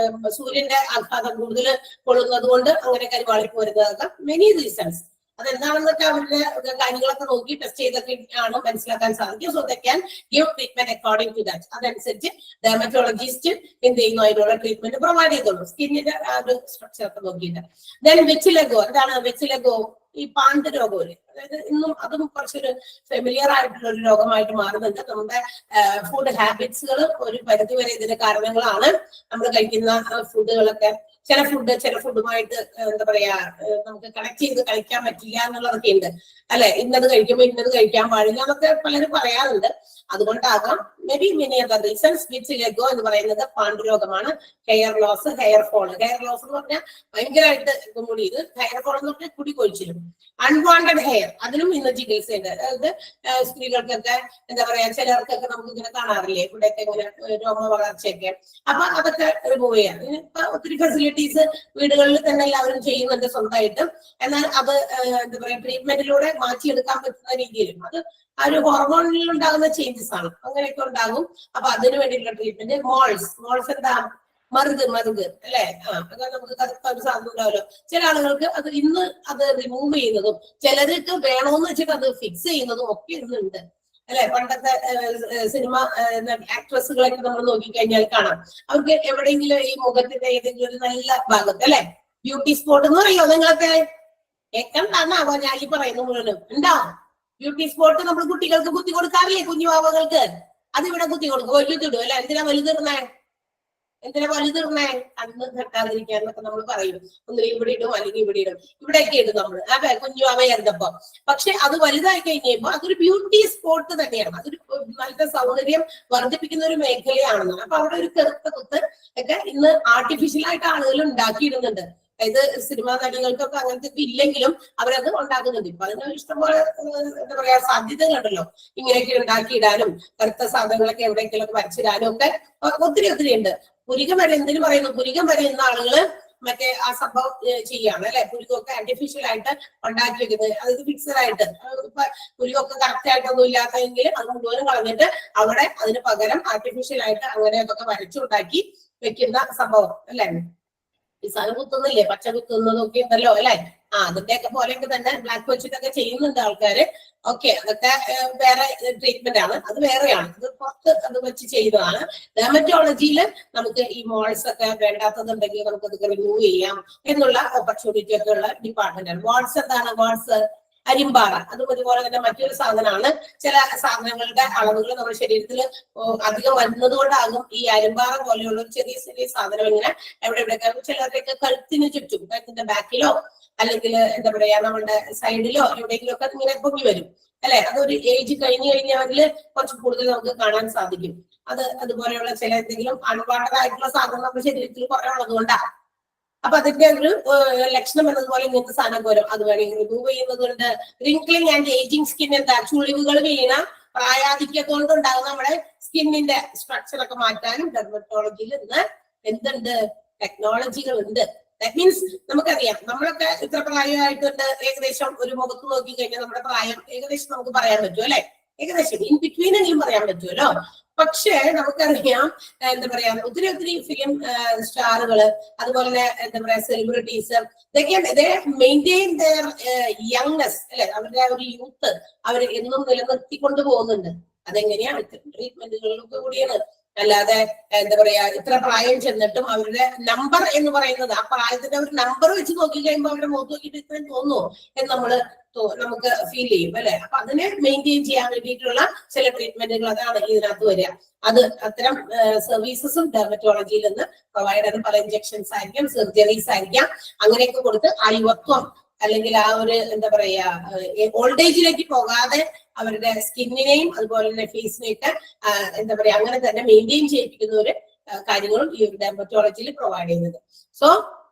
സൂര്യന്റെ ആഘാതം കൂടുതൽ കൊള്ളുന്നത് കൊണ്ട് അങ്ങനെ കരിവാളിപ്പ് വരുന്നതാകാം. Many reasons. അതെന്താണെന്നൊക്കെ അവരുടെ കാര്യങ്ങളൊക്കെ നോക്കി ടെസ്റ്റ് ചെയ്തൊക്കെ ആണ് മനസ്സിലാക്കാൻ സാധിക്കും. So they can give treatment according to that. അതനുസരിച്ച് ഡെർമറ്റോളജിസ്റ്റ് എന്ത് ചെയ്യുന്നു, അതിനുള്ള ട്രീറ്റ്മെന്റ് പ്രൊവൈഡ് ചെയ്തോളൂ, സ്കിന്നിന്റെ ആ ഒരു സ്ട്രക്ചർ ഒക്കെ നോക്കിയിട്ട്. ദെൻ വെച്ചിലഗോ, എന്താണ് വെച്ചിലഗോ? ഈ പാണ്ട് രോഗം, അതായത് ഇന്നും അതും കുറച്ചൊരു ഫെമിലിയർ ആയിട്ടുള്ള ഒരു രോഗമായിട്ട് മാറുന്നുണ്ട്. നമ്മുടെ ഫുഡ് ഹാബിറ്റ്സുകൾ ഒരു പരിധി വരെ ഇതിന്റെ കാരണങ്ങളാണ്. നമ്മൾ കഴിക്കുന്ന ഫുഡുകളൊക്കെ ചില ഫുഡുമായിട്ട് എന്താ പറയാ നമുക്ക് കണക്ട് ചെയ്ത് കഴിക്കാൻ പറ്റില്ല എന്നുള്ളതൊക്കെ ഉണ്ട് അല്ലെ. ഇന്നത് കഴിക്കുമ്പോൾ ഇന്നത് കഴിക്കാൻ പാടില്ല എന്നൊക്കെ പലരും പറയാറുണ്ട്. അതുകൊണ്ടാകാം മെനി അതർ റീസൺസ്. വിറ്റിലിഗോ എന്ന് പറയുന്നത് പാണ്ഡുരോഗമാണ്. Hair loss, hair fall. Hair loss എന്ന് പറഞ്ഞാൽ ഭയങ്കരമായിട്ട് കൂടി, ഇത് ഹെയർ ഫോൾ എന്ന് പറഞ്ഞാൽ കുടി കൊഴിച്ചിലും. അൺവാണ്ടഡ് ഹെയർ, അതിനും ഇന്ന് ചികിത്സയുണ്ട്. അതായത് സ്ത്രീകൾക്കൊക്കെ എന്താ പറയാ ചിലർക്കൊക്കെ നമുക്ക് ഇങ്ങനെ കാണാറില്ലേ ഇവിടെയൊക്കെ ഇങ്ങനെ രോമ വളർച്ചയൊക്കെ, അപ്പൊ അതൊക്കെ റിമൂവ് ചെയ്യാം. ഇപ്പൊ ഒത്തിരി ഫെസിലിറ്റീസ് വീടുകളിൽ തന്നെ എല്ലാവരും ചെയ്യുന്നുണ്ട് സ്വന്തമായിട്ട്. എന്നാൽ അത് എന്താ പറയാ ട്രീറ്റ്മെന്റിലൂടെ മാറ്റിയെടുക്കാൻ പറ്റുന്ന രീതിയിലും അത് ആ ഒരു ഹോർമോണിൽ ഉണ്ടാകുന്ന ചേഞ്ചസ് ആണ്, അങ്ങനെയൊക്കെ ഉണ്ടാകും. അപ്പൊ അതിനു വേണ്ടിയിട്ടുള്ള ട്രീറ്റ്മെന്റ്. മോൾസ് എന്താ? മറുക് അല്ലെ. അതൊക്കെ നമുക്ക് കറുത്ത ഒരു സാധനം ഉണ്ടാവല്ലോ. ചില ആളുകൾക്ക് അത് ഇന്ന് അത് റിമൂവ് ചെയ്യുന്നതും ചിലർക്ക് വേണമെന്ന് വെച്ചിട്ട് അത് ഫിക്സ് ചെയ്യുന്നതും ഒക്കെ ഇന്നുണ്ട് അല്ലെ. പണ്ടത്തെ സിനിമ ആക്ട്രസുകളൊക്കെ നമ്മൾ നോക്കിക്കഴിഞ്ഞാൽ കാണാം, അവർക്ക് എവിടെയെങ്കിലും ഈ മുഖത്തിന്റെ ഏതെങ്കിലും ഒരു നല്ല ഭാഗത്ത് അല്ലെ ബ്യൂട്ടി സ്പോട്ട് എന്ന് പറയോ നിങ്ങൾക്ക് കേൾക്കണ്ടാവോ ഞാൻ ഈ പറയുന്ന മുഴുവനും ഉണ്ടോ? ബ്യൂട്ടി സ്പോട്ട് നമ്മൾ കുട്ടികൾക്ക് കുത്തി കൊടുക്കാറില്ലേ, കുഞ്ഞുവാവകൾക്ക്? അതിവിടെ കുത്തി കൊടുക്കും, വലുതിടും അല്ലെ. എന്തിനാ വലുതിടുന്നേ? കണ്ണ് കെട്ടാതിരിക്കാൻ എന്നൊക്കെ നമ്മൾ പറയും. ഒന്നിലും ഇവിടെ ഇടും അല്ലെങ്കിൽ ഇവിടെ ഇടും, ഇവിടെയൊക്കെ ഇടും നമ്മൾ അതെ കുഞ്ഞുവാവയായിരുന്നപ്പോ. പക്ഷെ അത് വലുതായി കഴിഞ്ഞപ്പോ അതൊരു ബ്യൂട്ടി സ്പോട്ട് തന്നെയാണ്, അതൊരു നല്ല സൗന്ദര്യം വർദ്ധിപ്പിക്കുന്ന ഒരു മേഖലയാണെന്ന്. അപ്പൊ അവിടെ ഒരു കറുത്ത കുത്ത് ഒക്കെ ഇന്ന് ആർട്ടിഫിഷ്യൽ ആയിട്ട് ആളുകൾ ഉണ്ടാക്കിയിടുന്നുണ്ട്. അതായത് സിനിമാ നടികൾക്കൊക്കെ അങ്ങനത്തെ ഇല്ലെങ്കിലും അവരത് ഉണ്ടാക്കുന്നുണ്ട്. ഇപ്പൊ അതിന് ഇഷ്ടംപോലെ എന്താ പറയാ സാധ്യതകളുണ്ടല്ലോ, ഇങ്ങനെയൊക്കെ ഉണ്ടാക്കിയിടാനും കറുത്ത സാധനങ്ങളൊക്കെ എവിടെയെങ്കിലും വരച്ചിടാനും ഒക്കെ ഒത്തിരി ഉണ്ട്. പുരികം വരെ എന്തിനു പറയുന്നു, പുരികം വരെ ഇന്ന് ആളുകള് മറ്റേ ആ സംഭവം ചെയ്യാണ് അല്ലെ. പുരികമൊക്കെ ആർട്ടിഫിഷ്യൽ ആയിട്ട് ഉണ്ടാക്കി വെക്കുന്നത്, അതായത് ഫിക്സഡ് ആയിട്ട്. ഇപ്പൊ പുരികമൊക്കെ കറക്റ്റ് ആയിട്ടൊന്നും ഇല്ലാത്തെങ്കിൽ അത് മുഴുവനും കളഞ്ഞിട്ട് അവിടെ അതിന് പകരം ആർട്ടിഫിഷ്യൽ ആയിട്ട് അങ്ങനെയൊക്കെ വരച്ചുണ്ടാക്കി വെക്കുന്ന സംഭവം അല്ലെ. ഈ സാധനം കുത്തുന്നില്ലേ, പച്ച കുത്തുന്നതൊക്കെ ഉണ്ടല്ലോ അല്ലെ. അതിന്റെയൊക്കെ പോലെയൊക്കെ തന്നെ ബ്ലാക്ക് വെച്ചിട്ടൊക്കെ ചെയ്യുന്നുണ്ട് ആൾക്കാര്. ഓക്കെ, അതൊക്കെ വേറെ ട്രീറ്റ്മെന്റ് ആണ്, അത് വേറെയാണ്. ഇത് പുറത്ത് അത് വെച്ച് ചെയ്യുന്നതാണ്. ഡെർമറ്റോളജിയിൽ നമുക്ക് ഈ മോൾസ് ഒക്കെ വേണ്ടാത്തതുണ്ടെങ്കിൽ നമുക്ക് അതൊക്കെ റിമൂവ് ചെയ്യാം എന്നുള്ള ഓപ്പർച്യൂണിറ്റി ഒക്കെ ഉള്ള ഡിപ്പാർട്ട്മെന്റ് ആണ്. വാട്സ് എന്താണ്? വാട്സ് അരിമ്പാറ, അതും ഇതുപോലെ തന്നെ മറ്റൊരു സാധനമാണ്. ചില സാധനങ്ങളുടെ അളവുകൾ നമ്മുടെ ശരീരത്തിൽ അധികം വരുന്നത് കൊണ്ടാകും ഈ അരിമ്പാറ പോലെയുള്ള ഒരു ചെറിയ സാധനം ഇങ്ങനെ എവിടെയൊക്കെ ചിലരുടെയൊക്കെ കഴുത്തിന് ചുറ്റും, കഴുത്തിന്റെ ബാക്കിലോ അല്ലെങ്കിൽ എന്താ പറയാ നമ്മുടെ സൈഡിലോ എവിടെയെങ്കിലും ഒക്കെ ഇങ്ങനെ പൊങ്ങി വരും അല്ലെ. അതൊരു ഏജ് കഴിഞ്ഞു കഴിഞ്ഞവരില് കുറച്ച് കൂടുതൽ നമുക്ക് കാണാൻ സാധിക്കും. അതുപോലെയുള്ള ചില എന്തെങ്കിലും അൺവാണ്ടഡായിട്ടുള്ള സാധനം നമ്മുടെ ശരീരത്തിൽ കുറെ ഉള്ളത് കൊണ്ടാണ്. അപ്പൊ അതിന്റെ ഒരു ലക്ഷണം എന്നതുപോലെ ഇങ്ങനത്തെ സാധനം വരും. അത് വേണമെങ്കിൽ റിമൂവ് ചെയ്യുന്നതുകൊണ്ട് റിങ്കിളിങ് ആൻഡ് ഏജിങ് സ്കിൻ എന്താ? ചുളിവുകൾ വീണ പ്രായാധിക്യത്തോണ്ടുണ്ടാകുന്ന നമ്മുടെ സ്കിന്നിന്റെ സ്ട്രക്ചർ ഒക്കെ മാറ്റാനും ഡെർമറ്റോളജിയിൽ ഇന്ന് എന്തുണ്ട്? ടെക്നോളജികൾ ഉണ്ട്. ദാറ്റ് മീൻസ് നമുക്കറിയാം, നമ്മളൊക്കെ ഇത്ര പ്രായമായിട്ടുണ്ട്, ഏകദേശം ഒരു മുഖത്ത് നോക്കി കഴിഞ്ഞാൽ നമ്മുടെ പ്രായം ഏകദേശം നമുക്ക് പറയാൻ പറ്റും അല്ലെ. ഏകദേശം ഇൻ ബിറ്റ്വീൻ എങ്കിലും പറയാൻ പറ്റുമല്ലോ. പക്ഷേ നമുക്കറിയാം എന്താ പറയാ ഒത്തിരി ഫിലിം സ്റ്റാറുകള് അതുപോലെ തന്നെ എന്താ പറയാ സെലിബ്രിറ്റീസ് മെയിൻറ്റെയിൻ ദെയർ യങ്നെസ് അല്ലെ. അവരുടെ ഒരു യൂത്ത് അവർ എന്നും നിലനിർത്തിക്കൊണ്ട് പോകുന്നുണ്ട്. അതെങ്ങനെയാണ്? ട്രീറ്റ്മെന്റുകളിലൊക്കെ കൂടിയാണ്. അല്ലാതെ എന്താ പറയാ ഇത്ര പ്രായം ചെന്നിട്ടും അവരുടെ നമ്പർ എന്ന് പറയുന്നത് ആ പ്രായത്തിന്റെ ഒരു നമ്പർ വെച്ച് നോക്കി കഴിയുമ്പോൾ അവരുടെ മുഖത്ത് നോക്കിയിട്ട് ഇത്രയും തോന്നുന്നു എന്ന് നമുക്ക് ഫീൽ ചെയ്യും അല്ലെ. അപ്പൊ അതിനെ മെയിൻറ്റെയിൻ ചെയ്യാൻ വേണ്ടിയിട്ടുള്ള ചില ട്രീറ്റ്മെന്റുകൾ അതാണ് ഇതിനകത്ത് വരിക. അത്തരം സർവീസസും ഡെർമറ്റോളജിയിൽ നിന്ന് പ്രൊവൈഡ് ചെയ്യുന്ന പല ഇഞ്ചക്ഷൻസ് ആയിരിക്കാം, സർജറീസ് ആയിരിക്കാം, അങ്ങനെയൊക്കെ കൊടുത്ത് ആ യുവത്വം അല്ലെങ്കിൽ ആ ഒരു എന്താ പറയാ ഓൾഡ് ഏജിലേക്ക് പോകാതെ അവരുടെ സ്കിന്നിനെയും അതുപോലെ തന്നെ ഫേസിനെയൊക്കെ എന്താ പറയാ അങ്ങനെ തന്നെ മെയിൻറ്റെയിൻ ചെയ്യിപ്പിക്കുന്ന ഒരു കാര്യങ്ങളും ഈ ഒരു ഡെർമറ്റോളജിയിൽ പ്രൊവൈഡ് ചെയ്യുന്നത്. സോ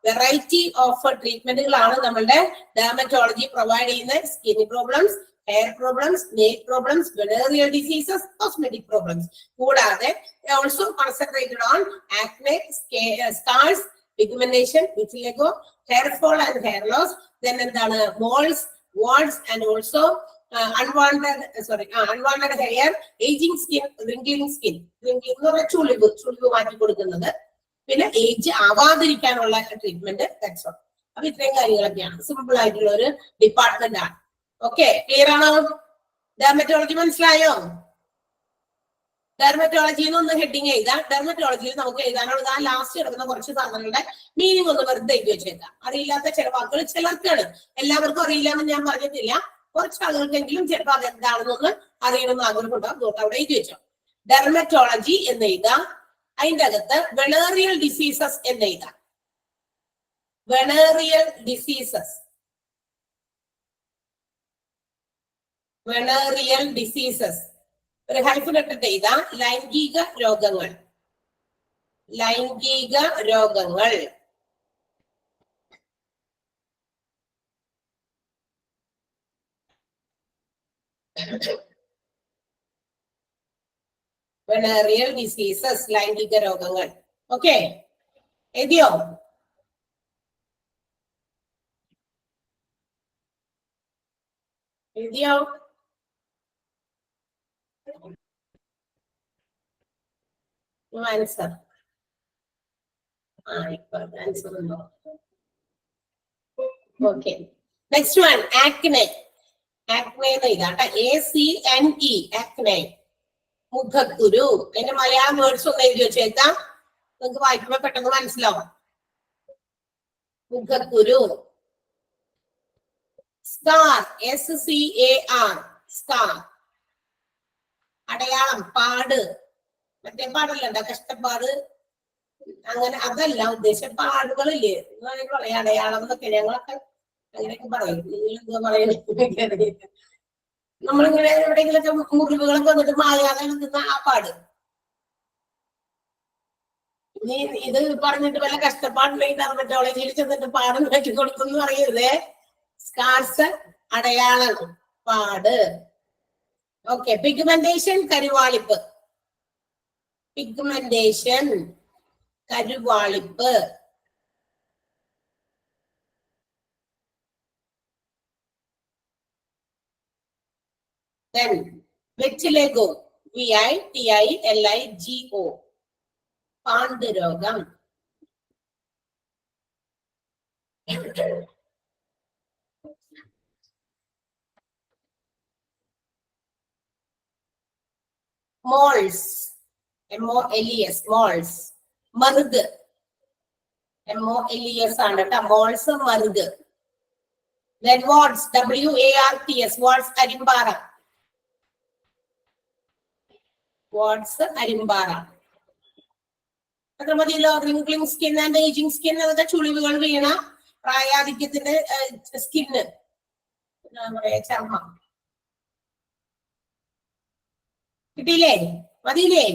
വെറൈറ്റി ഓഫ് ട്രീറ്റ്മെന്റുകളാണ് നമ്മളുടെ ഡെർമറ്റോളജി പ്രൊവൈഡ് ചെയ്യുന്ന. Skin problems, hair problems, nail problems, venereal diseases, cosmetic problems. കൂടാതെ also concentrated on acne, scars, pigmentation, vitiligo, hair fall and hair loss, then എന്താണ് moles, warts and also unwanted hair, ageing skin, wrinkling skin. Wrinkling എന്ന് പറഞ്ഞാൽ ചുളിവ് മാറ്റി കൊടുക്കുന്നത്, പിന്നെ age ആവാതിരിക്കാനുള്ള treatment. അപ്പൊ ഇത്രയും കാര്യങ്ങളൊക്കെയാണ്. സിമ്പിൾ ആയിട്ടുള്ള ഒരു ഡിപ്പാർട്ട്മെന്റ് ആണ്. ഓക്കെ, ക്ലിയർ ആണോ? ഡെർമറ്റോളജി മനസ്സിലായോ? ഡെർമറ്റോളജി എന്നൊന്ന് ഹെഡിങ് എഴുതാം. ഡെർമറ്റോളജിയിൽ നമുക്ക് എഴുതാനുള്ളത് ആ ലാസ്റ്റ് കിടക്കുന്ന കുറച്ച് സാധനങ്ങളുടെ മീനിങ് ഒന്ന് വെറുതെ എഴുതി വെച്ചേക്കാം. അറിയില്ലാത്ത ചില വാക്കുകൾ ചിലർക്കാണ്, എല്ലാവർക്കും അറിയില്ല എന്ന് ഞാൻ പറഞ്ഞിട്ടില്ല. കുറച്ച് ആളുകൾക്കെങ്കിലും ചിലപ്പോൾ അതെന്താണെന്നൊന്ന് അറിയണമെന്ന് ആഗ്രഹമുണ്ടാകും. അതുകൊണ്ട് അവിടെ എഴുതി വെച്ചോ. ഡെർമറ്റോളജി എന്ന് എഴുതാം. അതിന്റെ അകത്ത് വെനേറിയൽ ഡിസീസസ് എന്ന് എഴുതാം. വെനേറിയൽ ഡിസീസസ്, വെനേറിയൽ ഡിസീസസ് ഒരു ഹൈഫൻ ഇട്ടിട്ട് എഴുതാം. ലൈംഗിക രോഗങ്ങൾ, ലൈംഗിക രോഗങ്ങൾ. വെനേറിയൽ ഡിസീസസ്, ലൈംഗിക രോഗങ്ങൾ. ഓക്കെ, എഴുതിയോ? എഴുതിയോ? ആൻസർ ആൻസർ ഉണ്ടോ? Okay, next one acne. Acne എന്ന് എഴുതാട്ടെ, ACNE, ആക്നെ, മുഖക്കുരു. അതിന്റെ മലയാളം വേർഡ്സ് ഒന്ന് എഴുതി വെച്ചേക്കാം, നിങ്ങൾക്ക് വായിക്കുമ്പോ പെട്ടെന്ന് മനസ്സിലാവും. മുഖക്കുരു. സ്കാർ, SCAR, സ്കാർ, അടയാളം, പാട്. മറ്റേ പാടല്ല, കഷ്ടപ്പാട്, അങ്ങനെ അതല്ല ഉദ്ദേശം. പാടുകളില്ലേ പറയാം, അടയാളം എന്നൊക്കെ ഞങ്ങളൊക്കെ അങ്ങനെയൊക്കെ പറയും. നിങ്ങൾ എന്താ പറയുന്നത്? നമ്മളിങ്ങനെ എവിടെയെങ്കിലൊക്കെ മുറിവുകളൊക്കെ വന്നിട്ട് മായാതെ നിൽക്കുന്ന ആ പാട്. നീ ഇത് പറഞ്ഞിട്ട് വല്ല കഷ്ടപ്പാടുണ്ടെങ്കിൽ ഡെർമറ്റോളജിയിൽ ചെന്നിട്ട് പാടും വെച്ച് കൊടുക്കുന്നു പറയരുതേ. സ്കാർസ്, അടയാളം, പാട്. ഓക്കെ, പിഗ്മെന്റേഷൻ, കരുവാളിപ്പ്. പിഗ്മെന്റേഷൻ, കരുവാളിപ്പ്. Then vitiligo, VITILIGO, പാണ്ഡുരോഗം. Moles, MOLES, moles. മറുക്, MOLES ആണ് കേട്ടോ. മോൾസ്, മറുക്. Then warts, WARTS, warts, അരിമ്പാറ. വാട്സ്, അരിമ്പാറ. അത്ര മതിയല്ലോ. Wrinkling skin and ageing skin, അതൊക്കെ ചുളിവുകൾ വീണ പ്രായാധിക്യത്തിന്റെ സ്കിന്ന്, എന്താ പറയാ, ചർമ്മം. കിട്ടിയില്ലേ? മതിയില്ലേ?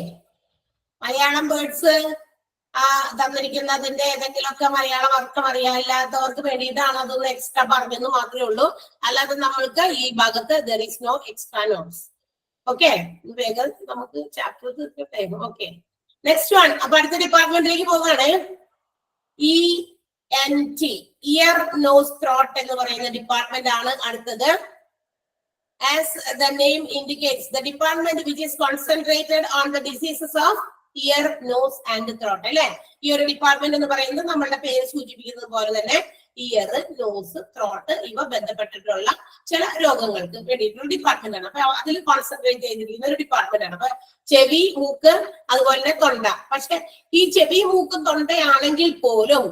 മലയാളം വേർഡ്സ് തന്നിരിക്കുന്നതിന്റെ ഏതെങ്കിലുമൊക്കെ മലയാളം അർത്ഥം അറിയാനില്ലാത്തവർക്ക് വേണ്ടിയിട്ടാണ് അതൊന്ന് എക്സ്ട്രാ പറഞ്ഞെന്ന് മാത്രമേ ഉള്ളൂ. അല്ലാതെ നമ്മൾക്ക് ഈ ഭാഗത്ത് there is no extra notes. Okay, വേഗം നമുക്ക് ചാപ്റ്റർ തീർക്കട്ടെ. Okay, next one. അപ്പൊ അടുത്ത ഡിപ്പാർട്ട്മെന്റിലേക്ക് പോവുകയാണ്. ENT, ഇയർ നോസ് ത്രോട്ട് എന്ന് പറയുന്ന ഡിപ്പാർട്ട്മെന്റ് ആണ് അടുത്തത്. As the name indicates, the department which is concentrated on the diseases of ear, nose and throat. അല്ലെ, ഈ ഒരു ഡിപ്പാർട്ട്മെന്റ് എന്ന് പറയുന്നത് നമ്മളുടെ പേര് സൂചിപ്പിക്കുന്നത് പോലെ തന്നെ ഇയർ, നോസ്, ത്രോട്ട് ഇവ ബന്ധപ്പെട്ടിട്ടുള്ള ചില രോഗങ്ങൾക്ക് വേണ്ടിയിട്ടുള്ള ഡിപ്പാർട്ട്മെന്റ് ആണ്. അപ്പൊ അതിൽ കോൺസെൻട്രേറ്റ് ചെയ്തിരിക്കുന്ന ഒരു ഡിപ്പാർട്ട്മെന്റ് ആണ്. അപ്പൊ ചെവി, മൂക്ക്, അതുപോലെ തന്നെ തൊണ്ട. പക്ഷെ ഈ ചെവി, മൂക്കും തൊണ്ടയാണെങ്കിൽ പോലും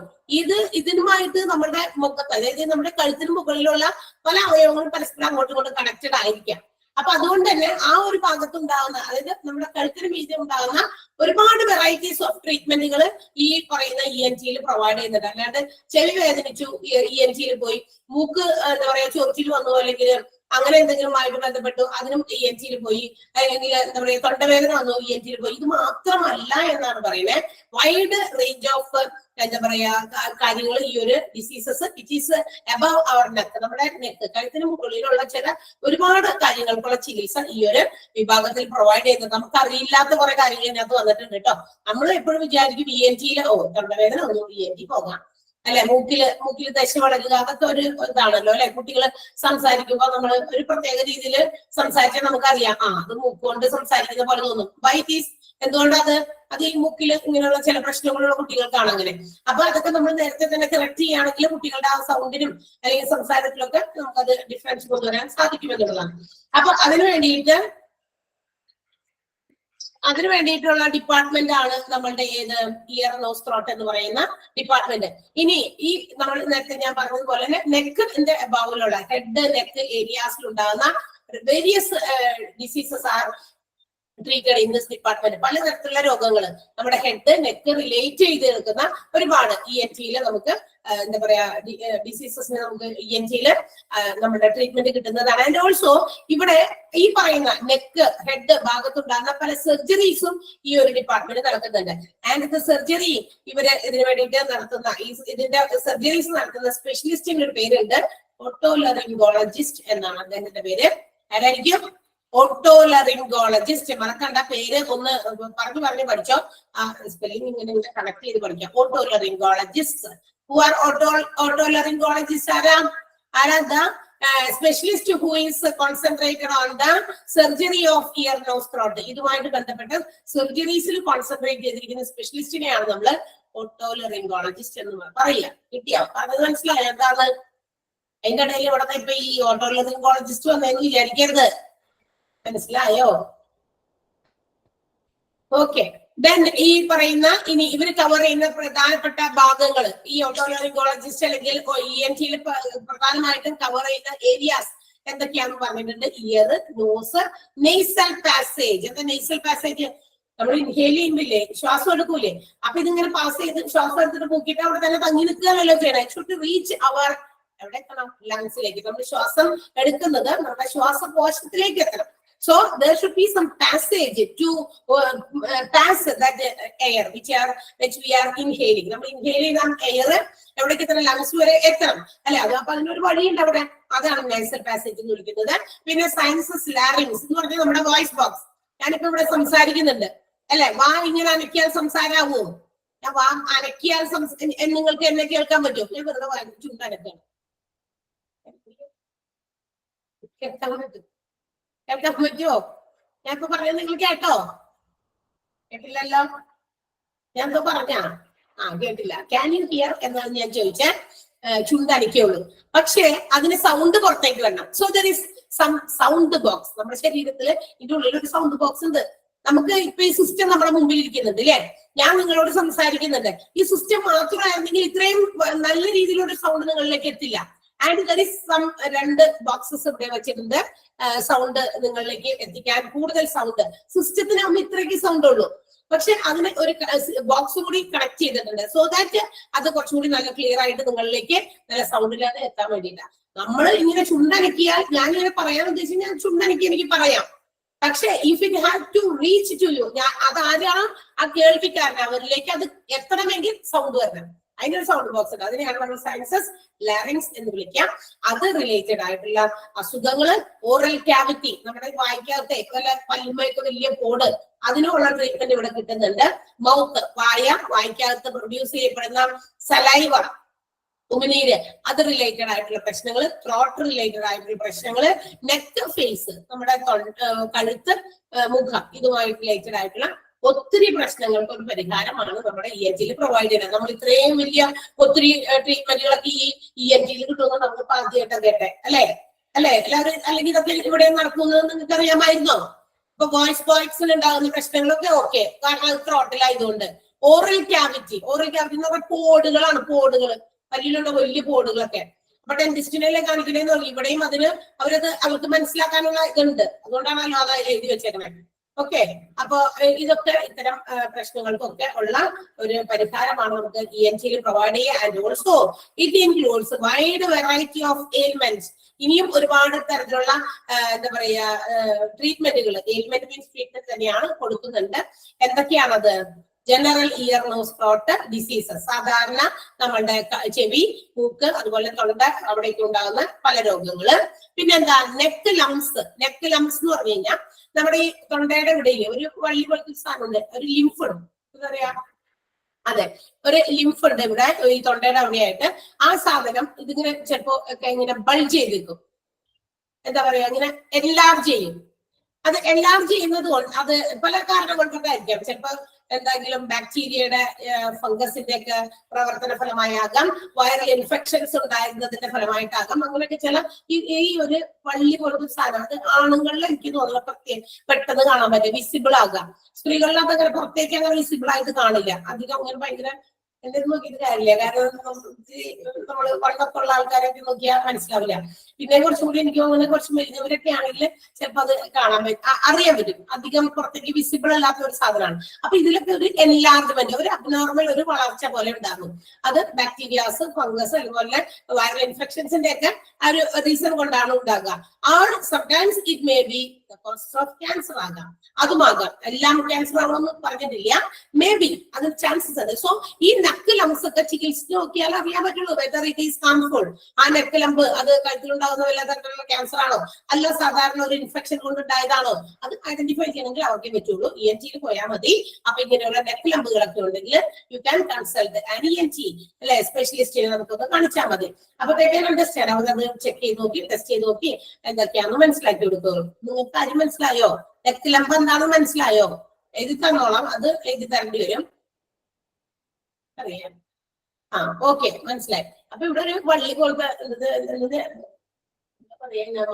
ഇതിനുമായിട്ട് നമ്മുടെ മുഖത്ത്, അതായത് നമ്മുടെ കഴുത്തിന് മുകളിലുള്ള പല അവയവങ്ങളും പരസ്പരം അങ്ങോട്ടും ഇങ്ങോട്ടും കണക്റ്റഡ് ആയിരിക്കാം. അപ്പൊ അതുകൊണ്ട് തന്നെ ആ ഒരു ഭാഗത്തുണ്ടാകുന്ന, അതായത് നമ്മുടെ കഴുത്തിന് മീതെ ഉണ്ടാകുന്ന ഒരുപാട് വെറൈറ്റീസ് ഓഫ് ട്രീറ്റ്മെന്റുകൾ ഈ പറയുന്ന ENT പ്രൊവൈഡ് ചെയ്യുന്നുണ്ട്. അല്ലാണ്ട് ചെവി വേദനിച്ചു ENT പോയി, മൂക്ക് എന്താ പറയാ ചൊറിച്ചിൽ വന്നു, അല്ലെങ്കിൽ അങ്ങനെ എന്തെങ്കിലുമായിട്ട് ബന്ധപ്പെട്ടു അതിനും ENT പോയി, അല്ലെങ്കിൽ എന്താ പറയാ തൊണ്ടവേദന വന്നു ENT പോയി. ഇത് മാത്രമല്ല എന്നാണ് പറയുന്നത്. വൈഡ് റേഞ്ച് ഓഫ് എന്താ പറയാ കാര്യങ്ങൾ ഈ ഒരു diseases it is above our neck, നമ്മുടെ നെക്ക് കഴുത്തിന് മുകളിലുള്ള ചില ഒരുപാട് കാര്യങ്ങൾക്കുള്ള ചികിത്സ ഈ ഒരു വിഭാഗത്തിൽ പ്രൊവൈഡ് ചെയ്യുന്നത്. നമുക്ക് അറിയില്ലാത്ത കുറെ കാര്യങ്ങൾ ഇതിനകത്ത് വന്നിട്ടുണ്ട് കേട്ടോ. നമ്മൾ എപ്പോഴും വിചാരിക്കും ENT തൊണ്ടവേദന ഒന്നും ENT പോകാം, അല്ലെ, മൂക്കില് ദശ വളരുക, അതൊക്കെ ഒരു ഇതാണല്ലോ അല്ലെ. കുട്ടികള് സംസാരിക്കുമ്പോൾ നമ്മൾ ഒരു പ്രത്യേക രീതിയിൽ സംസാരിച്ചാൽ നമുക്കറിയാം അത് മൂക്കുകൊണ്ട് സംസാരിക്കുന്ന പോലെ തോന്നും. ബൈറ്റീസ് എന്തുകൊണ്ടത് ഈ മൂക്കില് ഇങ്ങനെയുള്ള ചില പ്രശ്നങ്ങളുള്ള കുട്ടികൾക്കാണ് അങ്ങനെ. അപ്പൊ അതൊക്കെ നമ്മൾ നേരത്തെ തന്നെ കറക്റ്റ് ചെയ്യുകയാണെങ്കിൽ കുട്ടികളുടെ ആ സൗണ്ടിനും അല്ലെങ്കിൽ സംസാരത്തിലൊക്കെ നമുക്കത് ഡിഫറൻസ് കൊണ്ടുവരാൻ സാധിക്കും എന്നുള്ളതാണ്. അപ്പൊ അതിനു വേണ്ടിയിട്ടുള്ള ഡിപ്പാർട്ട്മെന്റ് ആണ് നമ്മളുടെ ഏത് ഇയർ നോസ് ത്രോട്ട് എന്ന് പറയുന്ന ഡിപ്പാർട്ട്മെന്റ്. ഇനി ഈ നമ്മൾ നേരത്തെ ഞാൻ പറഞ്ഞതുപോലെ തന്നെ നെക്കിന്റെ അബൌവിലുള്ള ഹെഡ് നെക്ക് ഏരിയാസിൽ ഉണ്ടാകുന്ന various diseases are treated in this department. പലതരത്തിലുള്ള രോഗങ്ങൾ നമ്മുടെ ഹെഡ് നെക്ക് റിലേറ്റ് ചെയ്ത് നിൽക്കുന്ന ഒരുപാട് ENT നമുക്ക് എന്താ പറയാ ഡിസീസസിന് നമുക്ക് ENT നമ്മുടെ ട്രീറ്റ്മെന്റ് കിട്ടുന്നതാണ്. ആൻഡ് ഓൾസോ ഇവിടെ ഈ പറയുന്ന നെക്ക് ഹെഡ് ഭാഗത്തുണ്ടാകുന്ന പല സർജറീസും ഈ ഒരു ഡിപ്പാർട്ട്മെന്റ് നടക്കുന്നുണ്ട്. ആൻഡ് ദ സർജറി ഇതിനു വേണ്ടിയിട്ട് നടത്തുന്ന ഇതിന്റെ സർജറീസ് നടത്തുന്ന സ്പെഷ്യലിസ്റ്റിന്റെ ഒരു പേരുണ്ട്, ഓട്ടോലറിംഗോളജിസ്റ്റ് എന്നാണ് അദ്ദേഹത്തിന്റെ പേര്. ആരായിരിക്കും? ഓട്ടോലറിംഗോളജിസ്റ്റ്. മറക്കണ്ട, പേര് ഒന്ന് പറഞ്ഞു പഠിച്ചോ. സ്പെല്ലിംഗ് ഇങ്ങനെ കണക്ട് ചെയ്ത് പഠിക്കാം. ഓട്ടോലറിംഗോളജിസ്റ്റ്. Who are otolaryngologists? Are the specialist who is concentrated on the surgery of ear, nose, throat. ഇതുമായിട്ട് ബന്ധപ്പെട്ട് സർജറീസിൽ കോൺസെൻട്രേറ്റ് ചെയ്തിരിക്കുന്ന സ്പെഷ്യലിസ്റ്റിനെയാണ് നമ്മൾ ഓട്ടോലറിംഗോളജിസ്റ്റ് എന്ന് പറയുക. കിട്ടിയോ? അത് മനസ്സിലായോ എന്താണ്? അതിന്റെ ഇടയിൽ ഇവിടെ ഇപ്പൊ ഈ ഓട്ടോലറിംഗോളജിസ്റ്റ് വന്നെന്ന് വിചാരിക്കരുത്. മനസ്സിലായോ? ഓക്കെ. ദെൻ ഈ പറയുന്ന ഇനി ഇവർ കവർ ചെയ്യുന്ന പ്രധാനപ്പെട്ട ഭാഗങ്ങൾ ഈ ഓട്ടോലറിംഗോളജിസ്റ്റ് അല്ലെങ്കിൽ ENT പ്രധാനമായിട്ടും കവർ ചെയ്യുന്ന ഏരിയാസ് എന്തൊക്കെയാണെന്ന് പറഞ്ഞിട്ടുണ്ട്. Ear, nose, nasal passage. എന്താ നെയ്സൽ പാസേജ്? നമ്മൾ ഇൻഹേൽ ചെയ്യുമ്പില്ലേ, ശ്വാസം എടുക്കൂലേ, അപ്പൊ ഇതിങ്ങനെ പാസ് ചെയ്ത് ശ്വാസം എടുത്തിട്ട് പൂക്കിയിട്ട് അവിടെ തന്നെ തങ്ങി നിൽക്കുകയാണല്ലോ ചെയ്യണം. ഷുഡ് റീച്ച് അവർ എവിടെ എത്തണം? ലങ്സിലേക്ക്. നമ്മൾ ശ്വാസം എടുക്കുന്നത് നമ്മുടെ ശ്വാസകോശത്തിലേക്ക് എത്തണം. So there should be some passage to pass that air which we are inhaling. നമ്മൾ ഇൻഹേൽ ചെയ്ത എയർ എവിടേക്ക് എത്തണം? ലങ്സ് വരെ എത്തണം അല്ലെ. അത് അപ്പൊ അതിനൊരു വഴിയുണ്ട് അവിടെ, അതാണ് nasal passage എന്ന് വിളിക്കുന്നത്. പിന്നെ സൈനസസ് ലാറിങ്സ് എന്ന് പറഞ്ഞാൽ നമ്മുടെ വോയിസ് ബോക്സ്. ഞാനിപ്പോ ഇവിടെ സംസാരിക്കുന്നുണ്ട് അല്ലെ, വാ ഇങ്ങനെ അനക്കിയാൽ സംസാരാവോ? ഞാൻ വാ അനക്കിയാൽ നിങ്ങൾക്ക് എന്നെ കേൾക്കാൻ പറ്റുമോ? ഞാൻ വെറുതെ ചുണ്ടനക്കാണ്, കേൾക്കാൻ പറ്റുമോ? ഞാൻ ഇപ്പൊ പറഞ്ഞത് നിങ്ങൾ കേട്ടോ? കേട്ടില്ലല്ലോ. ഞാൻ എന്തോ പറഞ്ഞ കേട്ടില്ല. ക്യാൻ യു ഹിയർ എന്നാണ് ഞാൻ ചോദിച്ചേ. ചുണ്ടനക്കുള്ളൂ, പക്ഷേ അതിന് സൗണ്ട് പുറത്തേക്ക് വരണം. So there is some sound box. നമ്മുടെ ശരീരത്തിൽ ഇതിന്റെ ഉള്ളിൽ ഒരു സൗണ്ട് ബോക്സ് ഉണ്ട്. നമുക്ക് ഇപ്പൊ ഈ സിസ്റ്റം നമ്മുടെ മുമ്പിൽ ഇരിക്കുന്നുണ്ട് അല്ലെ, ഞാൻ നിങ്ങളോട് സംസാരിക്കുന്നുണ്ട്. ഈ സിസ്റ്റം മാത്രമായിരുന്നെങ്കിൽ ഇത്രയും നല്ല രീതിയിലുള്ള സൗണ്ട് നിങ്ങളിലേക്ക് എത്തില്ല. And there is some 2 boxes ഇവിടെ വെച്ചിട്ടുണ്ട് സൗണ്ട് നിങ്ങളിലേക്ക് എത്തിക്കാൻ. കൂടുതൽ സൗണ്ട് സിസ്റ്റത്തിനാകുമ്പോൾ ഇത്രയ്ക്ക് സൗണ്ട് ഉള്ളൂ, പക്ഷെ അതിന് ഒരു ബോക്സ് കൂടി കണക്ട് ചെയ്തിട്ടുണ്ട്. സോ ദാറ്റ് അത് കുറച്ചുകൂടി നല്ല ക്ലിയർ ആയിട്ട് നിങ്ങളിലേക്ക് നല്ല സൗണ്ടിലാണ് എത്താൻ വേണ്ടിയിട്ടാണ്. നമ്മൾ ഇങ്ങനെ ചുണ്ടനക്കിയാൽ, ഞാൻ ഇങ്ങനെ പറയാൻ ഉദ്ദേശിച്ച് ഞാൻ ചുണ്ടനക്കി എനിക്ക് പറയാം, പക്ഷെ if it have to reach to you, അതാരാണ് ആ കേൾവിക്കാരൻ, അവരിലേക്ക് അത് എത്തണമെങ്കിൽ സൗണ്ട് വരണം. അതിനൊരു സൗണ്ട് ബോക്സ് ഉണ്ട്. അതിനെയാണ് നമ്മൾ സൈനസസ് ലാറിങ്സ് എന്ന് വിളിക്കാം. അത് റിലേറ്റഡ് ആയിട്ടുള്ള അസുഖങ്ങള്, ഓറൽ ക്യാവിറ്റി, നമ്മുടെ വായിക്കകത്തെ പല്ലുമയൊക്കെ വലിയ പോട്, അതിനുള്ള ട്രീറ്റ്മെന്റ് ഇവിടെ കിട്ടുന്നുണ്ട്. മൗത്ത്, വായിക്കകത്ത് പ്രൊഡ്യൂസ് ചെയ്യപ്പെടുന്ന സലൈവ, ഉമിനീര്, അത് റിലേറ്റഡ് ആയിട്ടുള്ള പ്രശ്നങ്ങൾ, ത്രോട്ട് റിലേറ്റഡ് ആയിട്ടുള്ള പ്രശ്നങ്ങൾ, നെക്ക്, ഫേസ്, നമ്മുടെ കഴുത്ത്, മുഖം, ഇതുമായി റിലേറ്റഡ് ആയിട്ടുള്ള ഒത്തിരി പ്രശ്നങ്ങൾക്ക് ഒരു പരിഹാരമാണ് നമ്മുടെ ENT പ്രൊവൈഡ് ചെയ്യുന്നത്. നമ്മൾ ഇത്രയും വലിയ ഒത്തിരി ട്രീറ്റ്മെന്റുകളൊക്കെ ഈ ENT കിട്ടുമെന്ന് നമുക്ക് ആദ്യമായിട്ട് കേട്ടെ അല്ലെ എല്ലാവരും. അല്ലെങ്കിൽ ഇതൊക്കെ ഇവിടെ നടക്കുന്നത് നിങ്ങൾക്ക് അറിയാമായിരുന്നോ? ഇപ്പൊ വോയിസ് ബോക്സിൽ ഉണ്ടാകുന്ന പ്രശ്നങ്ങളൊക്കെ ഓക്കെ, കാരണം അത് ത്രോട്ടിലായതുകൊണ്ട്. ഓറൽ ക്യാവിറ്റി എന്ന് പറഞ്ഞാൽ പോടുകളാണ്, പോടുകൾ, പല്ലിലുള്ള വലിയ പോടുകളൊക്കെ. അപ്പൊ ഡെന്റിസ്റ്റിനെ കാണിക്കണേന്ന് പറഞ്ഞു. ഇവിടെയും അവർക്ക് മനസ്സിലാക്കാനുള്ള ഇതുണ്ട്, അതുകൊണ്ടാണല്ലോ അത് എഴുതി വെച്ചേക്കണേ. ഓക്കെ, അപ്പൊ ഇതൊക്കെ ഇത്തരം പ്രശ്നങ്ങൾക്കൊക്കെ ഉള്ള ഒരു പരിഹാരമാണ് നമുക്ക് ENT പ്രൊവൈഡ് ചെയ്യുക. And also it includes wide variety of ailments. ഇനിയും ഒരുപാട് തരത്തിലുള്ള എന്താ പറയാ ട്രീറ്റ്മെന്റുകൾ, എയിൽമെന്റ് മീൻസ് ട്രീറ്റ്മെന്റ് തന്നെയാണ് കൊടുക്കുന്നുണ്ട്. എന്തൊക്കെയാണത്? General ear nose throat diseases, സാധാരണ നമ്മളുടെ ചെവി, മൂക്ക്, അതുപോലെ തൊണ്ട അവിടേക്ക് ഉണ്ടാകുന്ന പല രോഗങ്ങള്. പിന്നെന്താ? Neck lumps. നെക്ക് ലംസ് എന്ന് പറഞ്ഞു കഴിഞ്ഞാൽ നമ്മുടെ ഈ തൊണ്ടയുടെ ഇടയിൽ ഒരു വള്ളി പോലത്തെ സാധനമുണ്ട്, ഒരു ലിംഫ് ഉണ്ട്, എന്താ പറയാ, അതെ, ഒരു ലിംഫ് ഉണ്ട് ഇവിടെ ഈ തൊണ്ടയുടെ അവിടെയായിട്ട്. ആ സാധനം ഇതിങ്ങനെ ചിലപ്പോ ഒക്കെ ഇങ്ങനെ ബൾജ് ചെയ്തിരിക്കും, എന്താ പറയാ, ഇങ്ങനെ എൻലാർജ് ചെയ്യും. അത് എൻലാർജ് ചെയ്യുന്നത് കൊണ്ട് അത് പല കാരണം കൊണ്ടൊക്കെയായിരിക്കാം. ചിലപ്പോ എന്തെങ്കിലും ബാക്ടീരിയയുടെ ഫംഗസിന്റെ ഒക്കെ പ്രവർത്തന ഫലമായാകാം, വൈറൽ ഇൻഫെക്ഷൻസ് ഉണ്ടായിരുന്നതിന്റെ ഫലമായിട്ടാകാം. അങ്ങനെയൊക്കെ ചില ഈ ഒരു വള്ളി പോലത്തെ സാധനം അത് ആണുങ്ങളിൽ എനിക്ക് തോന്നുന്നു പെട്ടെന്ന് കാണാൻ പറ്റും, വിസിബിൾ ആകാം. സ്ത്രീകളിൽ അതങ്ങനെ പുറത്തേക്ക് അങ്ങനെ വിസിബിൾ ആയിട്ട് കാണില്ല അധികം. അങ്ങനെ ഭയങ്കര എന്തെങ്കിലും നോക്കിയിട്ട് കാര്യമില്ല, കാരണം നമ്മൾ പണ്ടൊക്കെ ഉള്ള ആൾക്കാരൊക്കെ നോക്കിയാൽ മനസ്സിലാവില്ല. പിന്നെ കുറച്ചും കൂടി എനിക്ക് തോന്നുന്നത് കുറച്ച് മെലിഞ്ഞവരൊക്കെ ആണെങ്കിൽ ചിലപ്പോൾ അത് കാണാൻ പറ്റും, അറിയാൻ പറ്റും. അധികം പുറത്തേക്ക് വിസിബിൾ അല്ലാത്ത ഒരു സാധനമാണ്. അപ്പൊ ഇതിലൊക്കെ ഒരു എൻലാർജ്മെന്റ്, ഒരു അബ്നോർമൽ ഒരു വളർച്ച പോലെ ഉണ്ടാകും. അത് ബാക്ടീരിയാസ്, ഫംഗസ്, അതുപോലെ വൈറൽ ഇൻഫെക്ഷൻസിന്റെ ഒക്കെ ആ ഒരു റീസൺ കൊണ്ടാണ് ഉണ്ടാകുക. Or sometimes it may be cancer ആകാം, അതുമാകാം. എല്ലാം ക്യാൻസർ ആണെന്ന് പറഞ്ഞിട്ടില്ല, മേ ബി അതിന് ചാൻസസ് ഉണ്ട്. സോ ഈ നെക്ക് ലംസ് ഒക്കെ ചികിത്സിച്ച് നോക്കിയാൽ അറിയാൻ പറ്റുള്ളൂ വെദർ ഇറ്റ് ഈസ് ഹാർംഫുൾ. ആ നെക്ക് ലംബ് അത് കഴുത്തിലുണ്ടാകുന്ന വല്ല തരത്തിലുള്ള ക്യാൻസർ ആണോ, അല്ല സാധാരണ ഒരു ഇൻഫെക്ഷൻ കൊണ്ടുണ്ടായതാണോ, അത് ഐഡന്റിഫൈ ചെയ്യണമെങ്കിൽ അവർക്കേ പറ്റുള്ളൂ. ENT പോയാൽ മതി. അപ്പൊ ഇങ്ങനെയുള്ള നെക്ക് ലംബുകളൊക്കെ ഉണ്ടെങ്കിൽ you can consult an ENT, അല്ലെ, സ്പെഷ്യലിസ്റ്റിനെ നമുക്കൊന്ന് കാണിച്ചാൽ മതി. അപ്പൊ അണ്ടർസ്റ്റാൻഡ്, അവരത് ചെക്ക് ചെയ്ത് നോക്കി, ടെസ്റ്റ് ചെയ്ത് നോക്കി എന്തൊക്കെയാണെന്ന് മനസ്സിലാക്കി കൊടുക്കുള്ളൂ. നിങ്ങൾക്ക് കാര്യം മനസ്സിലായോ? നെക്ക് ലംബ് എന്താണെന്ന് മനസ്സിലായോ? എഴുതി തന്നോളാം, അത് എഴുതി തരേണ്ടി വരും, അറിയാം. ഓക്കെ, മനസ്സിലായി. അപ്പൊ ഇവിടെ ഒരു വള്ളി പോലത്തെ അത് പറയുമല്ലോ,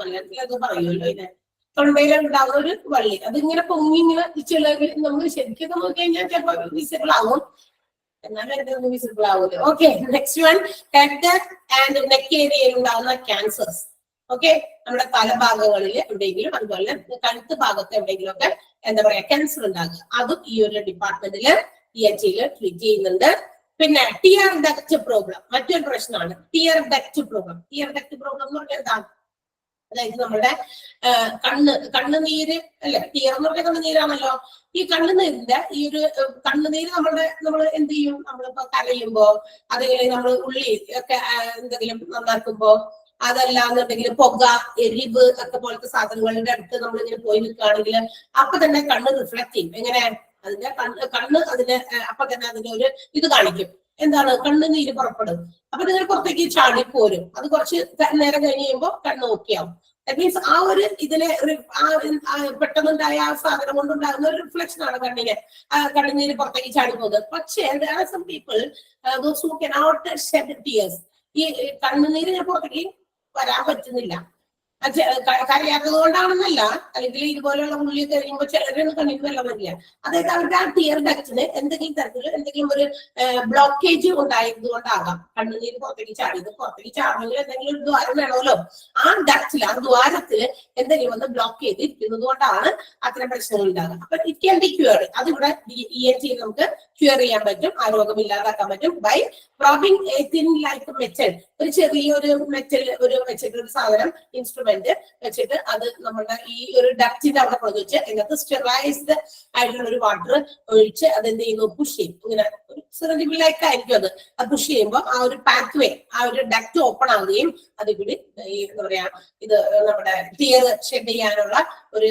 ഇത് തൊണ്ടയിൽ ഉണ്ടാകുന്ന ഒരു വള്ളി, അതിങ്ങനെ പൊങ്ങി ഇങ്ങനെ ചില നമ്മൾ ശരിക്കും നോക്കി കഴിഞ്ഞാൽ ചിലപ്പോൾ വിസിബിൾ ആകും, എന്നാലും വിസിബിൾ ആകൂല. Okay, next one, head and neck ഏരിയയിൽ ഉണ്ടാകുന്ന ക്യാൻസേഴ്സ്. ഓക്കെ, നമ്മുടെ തലഭാഗങ്ങളിൽ എവിടെയെങ്കിലും, അതുപോലെ കഴുത്ത് ഭാഗത്ത് എവിടെയെങ്കിലും ഒക്കെ എന്താ പറയാ ക്യാൻസർ ഉണ്ടാകുക, അതും ഈ ഒരു ഡിപ്പാർട്ട്മെന്റില് ENT ട്രീറ്റ് ചെയ്യുന്നുണ്ട്. പിന്നെ ടിയർ ഡക്ട് പ്രോബ്ലം മറ്റൊരു പ്രശ്നമാണ്. ടിയർ ഡക്ട് പ്രോബ്ലം എന്ന് പറഞ്ഞാൽ എന്താണ്? അതായത് നമ്മുടെ കണ്ണുനീര്, അല്ലെ, ടിയർ എന്ന് പറഞ്ഞാൽ കണ്ണുനീരാണല്ലോ. ഈ കണ്ണുനീരിന്റെ ഈ ഒരു കണ്ണുനീര് നമ്മൾ എന്ത് ചെയ്യും? നമ്മളിപ്പോ കരയുമ്പോ, അതല്ലെങ്കിൽ നമ്മൾ ഉള്ളി ഒക്കെ എന്തെങ്കിലും നന്നാക്കുമ്പോ, അതല്ലാന്നുണ്ടെങ്കിൽ പുക, എരിവ് ഒക്കെ പോലത്തെ സാധനങ്ങളുടെ അടുത്ത് നമ്മൾ ഇങ്ങനെ പോയി നിൽക്കുകയാണെങ്കിൽ അപ്പൊ തന്നെ കണ്ണ് റിഫ്ലക്ട് ചെയ്യും. എങ്ങനെ? അതിന്റെ കണ്ണ് അതിന്റെ അപ്പൊ തന്നെ അതിന്റെ ഒരു ഇത് കാണിക്കും, എന്താണ്? കണ്ണുനീര് പുറപ്പെടും. അപ്പൊ നിങ്ങൾ പുറത്തേക്ക് ചാടിപ്പോരും. അത് കുറച്ച് നേരം കഴിഞ്ഞ് കഴിയുമ്പോൾ കണ്ണ് നോക്കിയാവും. ദാറ്റ് മീൻസ് ആ ഒരു ഇതിലെ ഒരു പെട്ടെന്നുണ്ടായ ആ സാധനം കൊണ്ടുണ്ടാകുന്ന ഒരു റിഫ്ലക്ഷൻ ആണ് കണ്ണിന് കണ്ണുനീര് പുറത്തേക്ക് ചാടിപ്പോകുന്നത്. പക്ഷേ there are some people those who cannot shed tears. ഈ കണ്ണുനീര് പുറത്തേക്ക് വരാൻ പറ്റുന്നില്ല, കരയാത്തത് കൊണ്ടാണെന്നല്ല, അല്ലെങ്കിൽ ഇതുപോലെയുള്ള ഉള്ളി കഴിയുമ്പോൾ ചിലരൊന്നും കണ്ണിന് വെള്ളം വരില്ല. അതായത് അവരുടെ ആ ടിയർ ഡക്റ്റിന് എന്തെങ്കിലും തരത്തിൽ എന്തെങ്കിലും ഒരു ബ്ലോക്കേജ് ഉണ്ടായത് കൊണ്ടാകാം കണ്ണുനീര് പുറത്തേക്ക് ചാടിയത്. പുറത്തേക്ക് ചാടണമെങ്കിൽ എന്തെങ്കിലും ഒരു ദ്വാരം വേണമല്ലോ. ആ ഡക്റ്റിൽ, ആ ദ്വാരത്തിൽ എന്തെങ്കിലും ഒന്ന് ബ്ലോക്ക് ചെയ്തിരിക്കുന്നത് കൊണ്ടാണ് അത്തരം പ്രശ്നങ്ങൾ ഉണ്ടാകുക. അപ്പൊ ഇറ്റ് ക്യാൻ ബി ക്യൂർഡ്. അതിവിടെ ENT നമുക്ക് ക്യൂർ ചെയ്യാൻ പറ്റും, ആ രോഗം ഇല്ലാതാക്കാൻ പറ്റും by probing a thin like metal. ഒരു ചെറിയൊരു മെറ്റൽ ഒരു സാധനം, ഇൻസ്ട്രുമെന്റ് വെച്ചിട്ട് അത് നമ്മുടെ ഈ ഒരു ഡക്റ്റിന്റെ അവിടെ കൊണ്ടുവച്ച് അതിനകത്ത് സ്റ്റെറിലൈസ്ഡ് ആയിട്ടുള്ള ഒരു വാട്ടർ ഒഴിച്ച് അതെന്ത് ചെയ്യുന്നു? പുഷ് ചെയ്യും. ഇങ്ങനെ ഒരു സിറിഞ്ചിലേക്ക് ആയിരിക്കും അത് പുഷ് ചെയ്യുമ്പോൾ ആ ഒരു പാത്വേ, ആ ഒരു ഡക്റ്റ് ഓപ്പൺ ആവുകയും അതികൂടി ഈ എന്താ പറയാ ഇത് നമ്മുടെ ടിയർ ഷെഡ് ചെയ്യാനുള്ള ഒരു